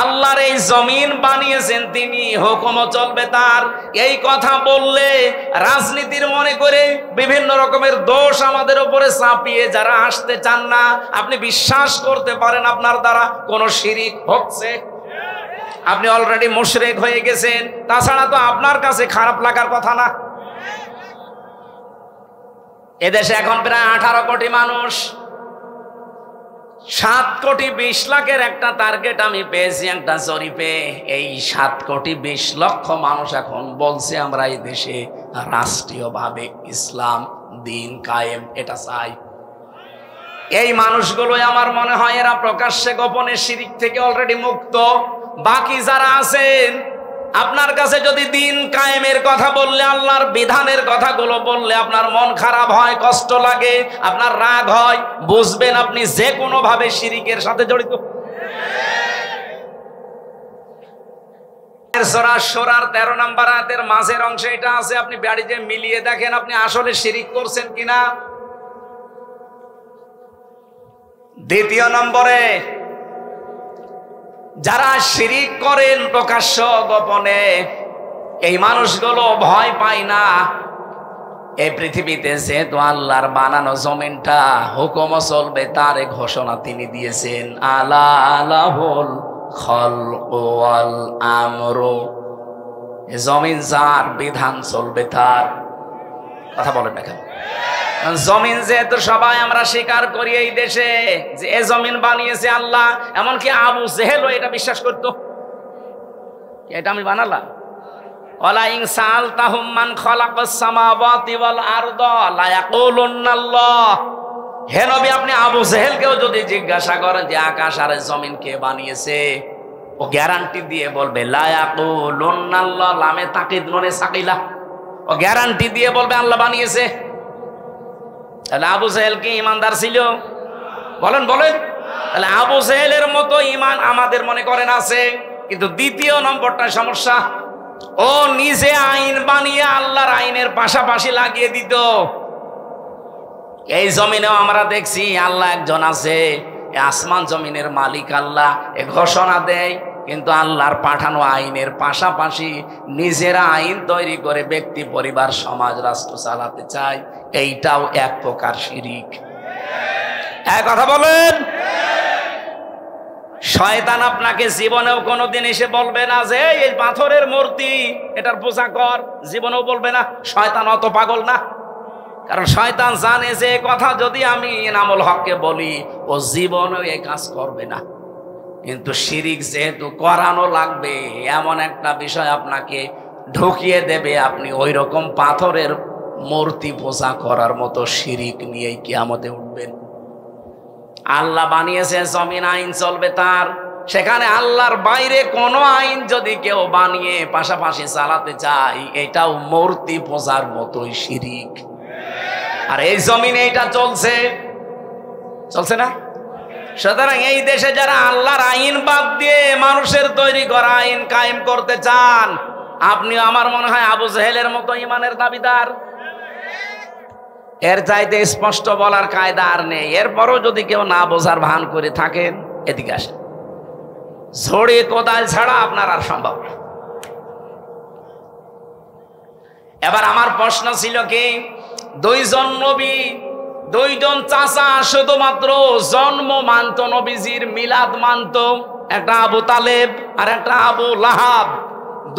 আল্লাহর এই জমিন বানিয়েছেন তিনি, হুকুমও চলবে তার, এই কথা বললে রাজনীতির মনে করে বিভিন্ন রকমের দোষ আমাদের উপরে চাপিয়ে যারা আসতে চান না, আপনি বিশ্বাস করতে পারেন আপনার দ্বারা কোনো শিরিক হচ্ছে। আপনি অলরেডি মুশরিক হয়ে গেছেন, তাছাড়া তো আপনার কাছে খারাপ লাগার কথা না। এদেশে এখন প্রায় 18 কোটি মানুষ, 7 কোটি 20 লাখের একটা টার্গেট আমি পেয়েছি একটা জরিপে। এই 7 কোটি 20 লক্ষ মানুষ এখন বলছে আমরা এই দেশে রাষ্ট্রীয়ভাবে ইসলাম দিন কায়েম এটা চাই। এই মানুষগুলো আমার মনে হয় এরা প্রকাশ্যে গোপনে শিরিক থেকে অলরেডি মুক্ত। বাকি যারা আছেন, আপনার কাছে যদি দিন কায়েমের কথা বললে, আল্লাহর বিধানের কথাগুলো বললে আপনার মন খারাপ হয়, কষ্ট লাগে, আপনার রাগ হয়, বুঝবেন আপনি যে কোনো ভাবে শিরিকের সাথে জড়িত। সূরা সূরার 13 নম্বর আয়াতের মাঝের অংশে এটা আছে, আপনি বাড়িতে মিলিয়ে দেখেন আপনি আসলে শিরিক করছেন কিনা। দ্বিতীয় নম্বরে, যারা শিরিক করেন প্রকাশ্য গোপনে, এই মানুষগুলো ভয় পায় না। এই পৃথিবীতে যেহেতু আল্লাহর বানানো জমিনটা হুকুম চলবে তার ঘোষণা তিনি দিয়েছেন, আলা লাহুল খালকু ওয়াল আমরু। জমিন যার, বিধান চলবে তার। কথা বলেন না কেন? জমিন যেহেতু সবাই আমরা স্বীকার করি এই দেশে যে এ জমিন বানিয়েছে আল্লাহ, এমনকি আবু জেহেলও এটা বিশ্বাস করতো, এটা আমি বানালাম। ওয়ালা ইন সাআলতাহুম মান খালাকাস সামাওয়াতি ওয়াল আরদা লা ইয়াকুলুন্নাল্লাহ। হে নবী, আপনি আবু জেহেলকেও যদি জিজ্ঞাসা করেন যে আকাশ আর জমিন কে বানিয়েছে, ও গ্যারান্টি দিয়ে বলবে লা ইয়াকুলুন্নাল্লাহ, লামে তাকিদ নুনে সাকিলা, ও গ্যারান্টি দিয়ে বলবে আল্লাহ বানিয়েছে। তাহলে আবু জেহেল কি ইমানদার ছিল? বলেন বলেন। তাহলে আবু জেহেলের মতো ইমান আমাদের মনে করেন আছে। কিন্তু দ্বিতীয় নম্বরটা সমস্যা, ও নিজে আইন বানিয়ে আল্লাহর আইনের পাশাপাশি লাগিয়ে দিত। এই জমিনেও আমরা দেখছি আল্লাহ একজন আছে, আসমান জমিনের মালিক আল্লাহ, এ ঘোষণা দেয়, কিন্তু আল্লাহর পাঠানো আইনের পাশাপাশি নিজেরা আইন তৈরি করে ব্যক্তি, পরিবার, সমাজ, রাষ্ট্র চালাতে চায়। এইটাও এক প্রকার শিরিক। এক কথা বলেন। শয়তান আপনাকে জীবনেও কোনোদিন এসে বলবে না যে এই পাথরের মূর্তি এটার পূজা কর, জীবনেও বলবে না। শয়তান অত পাগল না, কারণ শয়তান জানে যে কথা যদি আমি এনামুল হককে বলি, ও জীবনেও এই কাজ করবে না। কিন্তু শিরিক যেহেতু করানো লাগবে, এমন একটা বিষয় আপনাকে ঢুকিয়ে দেবে, আপনি ওই রকম পাথরের মূর্তি পূজা করার মতো শিরিক নিয়েই কিয়ামতে উঠবেন। আল্লাহ বানিয়েছে জমিন, আইন চলবে তার। সেখানে আল্লাহর বাইরে কোনো আইন যদি কেউ বানিয়ে পাশাপাশি চালাতে চায়, এটাও মূর্তি পূজার মতোই শিরিক। আর এই জমিনে এটা চলছে, চলছে না? সুতরাং এই দেশে যারা আল্লাহর আইন বাদ দিয়ে মানুষের তৈরি করা আইন কায়েম করতে চান, আপনি আমার মনে হয় আবু জেহেলের মতো ইমানের দাবিদার। এর চাইতে স্পষ্ট বলার কায়দা আর নেই। এরপরও যদি কেউ না বোঝার ভান করে থাকেন, এদিকে আসেন। ঝড়ে কোদাল ছাড়া আপনার আর সম্ভব না। এবার আমার প্রশ্ন ছিল কি, দুইজন নবী, দুইজন চাচা শুধুমাত্র জন্ম মানত নবীজির, মিলাদ মানত। একটা আবু তালেব আর একটা আবু লাহাব।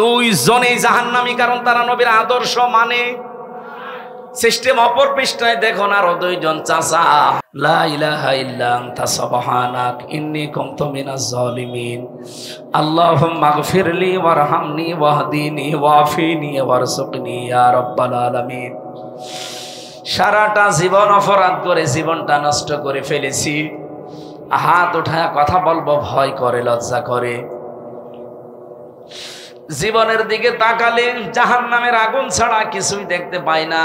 দুইজনেই জাহান্নামী, কারণ তারা নবীর আদর্শ মানে। সিস্টেম অপর পৃষ্ঠায় দেখুন, আরো দুইজন চাচা, লা ইলাহা ইল্লা আনতা সুবহানাক ইন্নী কুনতু মিনাজ জালিমিন, আল্লাহুম্মা গফিরলি ওয়ারহামনি ওয়াহদিনি ওয়াফিনি ওয়ারযুকনি ইয়া রাব্বাল আলামিন। সারাটা জীবন অপরাধ করে জীবনটা নষ্ট করে ফেলেছি। হাত উঠায় কথা বলবো ভয় করে, লজ্জা করে। জীবনের দিকে তাকালে জাহান্নামের আগুন ছাড়া কিছুই দেখতে পাই না।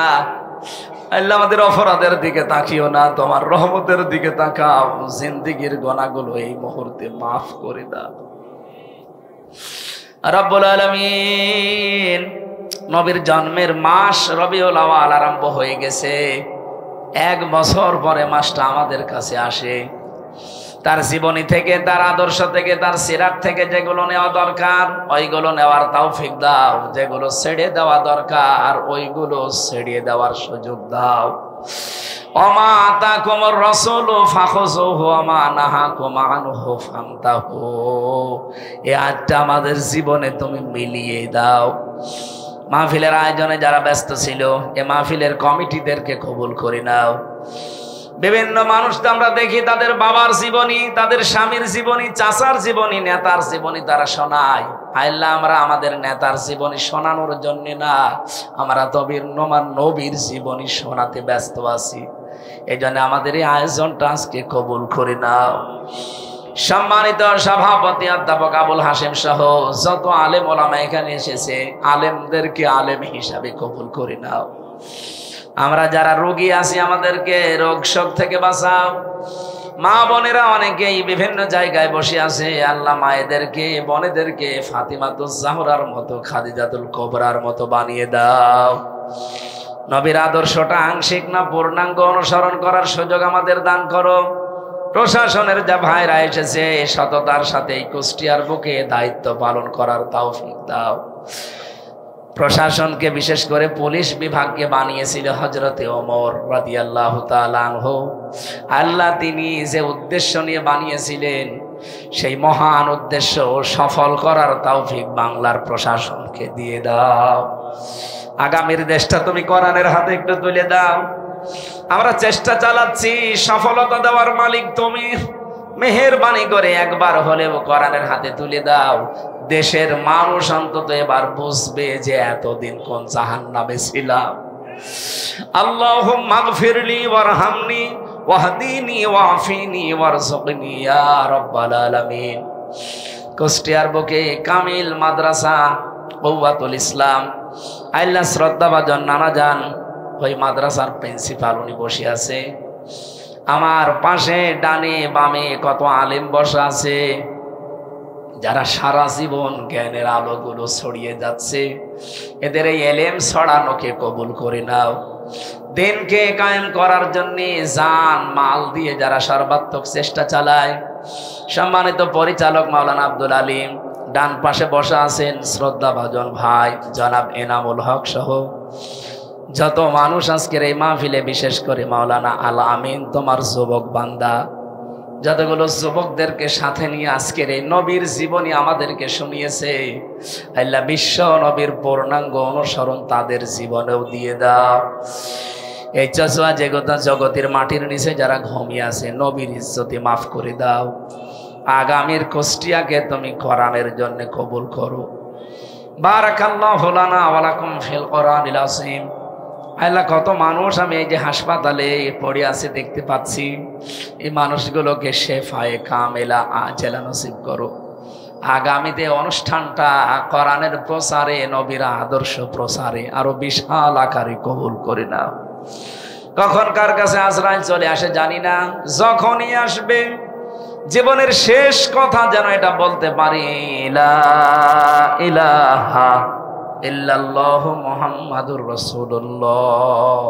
আল্লাহ আমাদের অপরাধের দিকে তাকিও না, তোমার রহমতের দিকে তাকাও। জিন্দেগীর গুনাহগুলো এই মুহূর্তে মাফ করে দাও রব্বুল আলামিন। নবীর জন্মের মাস রবিউল আউয়াল আরম্ভ হয়ে গেছে। 1 বছর পরে মাসটা আমাদের কাছে আসে। তার জীবনী থেকে, তার আদর্শ থেকে, তার সিরাত থেকে যেগুলো নেওয়া দরকার ওইগুলো নেওয়ার তৌফিক দাও, যেগুলো ছেড়ে দেওয়া দরকার ওইগুলো ছেড়ে দেওয়ার সুযোগ দাও। ওমা আতাকুমুর রাসূলু ফাখুযুহু ওয়া মা নাহাকুম আনহু ফান্তাহু। এই আয়াতটা আমাদের জীবনে তুমি মিলিয়ে দাও। মাহফিলের আয়োজনে যারা ব্যস্ত ছিল, এই মাহফিলের কমিটিদেরকে কবুল করে নাও। বিভিন্ন মানুষ তো আমরা দেখি তাদের বাবার জীবনী, তাদের স্বামীর জীবনী, চাচার জীবনী, নেতার জীবনী তারা শোনায়। আল্লাহ, আমরা আমাদের নেতার জীবনী শোনানোর জন্য না, আমরা নবীর জীবনী শোনাতে ব্যস্ত আছি। এই জন্য আমাদের এই আয়োজনটা আজকে কবুল করে নাও। সম্মানিত সভাপতি অধ্যাপক আবুল হাশেম সহ যত আলেম ওলামা এখানে এসেছে, আলেমদেরকে আলেম হিসাবে কবুল করে নাও। আমরা যারা রোগী আছি আমাদেরকে রোগ শোক থেকে বাঁচাও। মা বোনেরা অনেকেই বিভিন্ন জায়গায় বসে আছে, আল্লাহ মায়েদেরকে বোনেদেরকে ফাতিমাতুজ জাহরার মতো, খাদিজাতুল কুবরার মতো বানিয়ে দাও। নবীর আদর্শটা আংশিক না পূর্ণাঙ্গ অনুসরণ করার সুযোগ আমাদের দান করো। প্রশাসনের যা ভাইরা এসেছে সততার সাথে এই কুষ্টিয়ার বুকে দায়িত্ব পালন করার তৌফিক দাও। প্রশাসনকে বিশেষ করে পুলিশ বিভাগকে বানিয়েছিল হযরতে ওমর রাদিয়াল্লাহু তাআলা আনহু। আল্লাহ তিনি যে উদ্দেশ্য নিয়ে বানিয়েছিলেন সেই মহান উদ্দেশ্য সফল করার তৌফিক বাংলার প্রশাসনকে দিয়ে দাও। আগামীর দেশটা তুমি কোরআনের হাতে একটু তুলে দাও। আমরা চেষ্টা চালাচ্ছি, সফলতা দেওয়ার মালিক তুমি। মেহেরবানি করে একবার হলেও কোরআনের হাতে তুলে দাও। দেশের মানুষ অন্তত এবার বুঝবে যে এতদিন কোন জাহান্নামে ছিলাম। আল্লাহুম্মা গফিরলি ওয়ারহামনি ওয়াহদিনি ওয়াফিনি ওয়ারযুকনি ইয়া রাব্বাল আলামিন। কুষ্টিয়ার বুকে কামিল মাদ্রাসা কওয়াতুল ইসলাম, আল্লাহ শ্রদ্ধাভাজন নানা যান ওই মাদ্রাসার প্রিন্সিপাল উনি বসে আছে। আমার পাশে ডানে বামে কত আলেম বসা আছে যারা সারা জীবন জ্ঞানের আলোগুলো ছড়িয়ে যাচ্ছে। এদের এই এলেম ছড়ানোকে কবুল করে নাও। দিনকে কায়েম করার জন্য জান মাল দিয়ে যারা সর্বাত্মক চেষ্টা চালায়। সম্মানিত পরিচালক মাওলানা আব্দুল আলিম ডান পাশে বসা আছেন শ্রদ্ধাভাজন ভাই জনাব এনামুল হক সহ যত মানুষ আজকের এই মাহফিলে, বিশেষ করে মাওলানা আল আমিন তোমার যুবক বান্দা, যতগুলো যুবকদেরকে সাথে নিয়ে আজকের এই নবীর জীবনী আমাদেরকে শুনিয়েছে, আল্লাহ বিশ্ব নবীর পূর্ণাঙ্গ অনুসরণ তাদের জীবনেও দিয়ে দাও। এই চচুয়া জগতের মাটির নিচে যারা ঘুমিয়ে আছে নবীর ইজ্জতে মাফ করে দাও। আগামীর কুষ্টিয়াকে তুমি কোরআনের জন্য কবুল করো। বারাকাল্লাহু লানা ওয়া লাকুম ফিল কোরআনিল আযীম। আল্লাহ কত মানুষ আমি এই যে হাসপাতালে পড়ে আছে দেখতে পাচ্ছি, এই মানুষগুলোকে শেফায়ে কামেলা আজেলা নসিব করো। আগামীতে অনুষ্ঠানটা কোরআনের প্রচারে, নবীর আদর্শ প্রচারে আরো বিশাল আকারে কবুল করে নাও। কখন কার কাছে আজরাইল চলে আসে জানি না, যখনই আসবে জীবনের শেষ কথা যেন এটা বলতে পারি, লা ইলাহা ইল্লাল্লাহু মুহাম্মাদুর রাসূলুল্লাহ।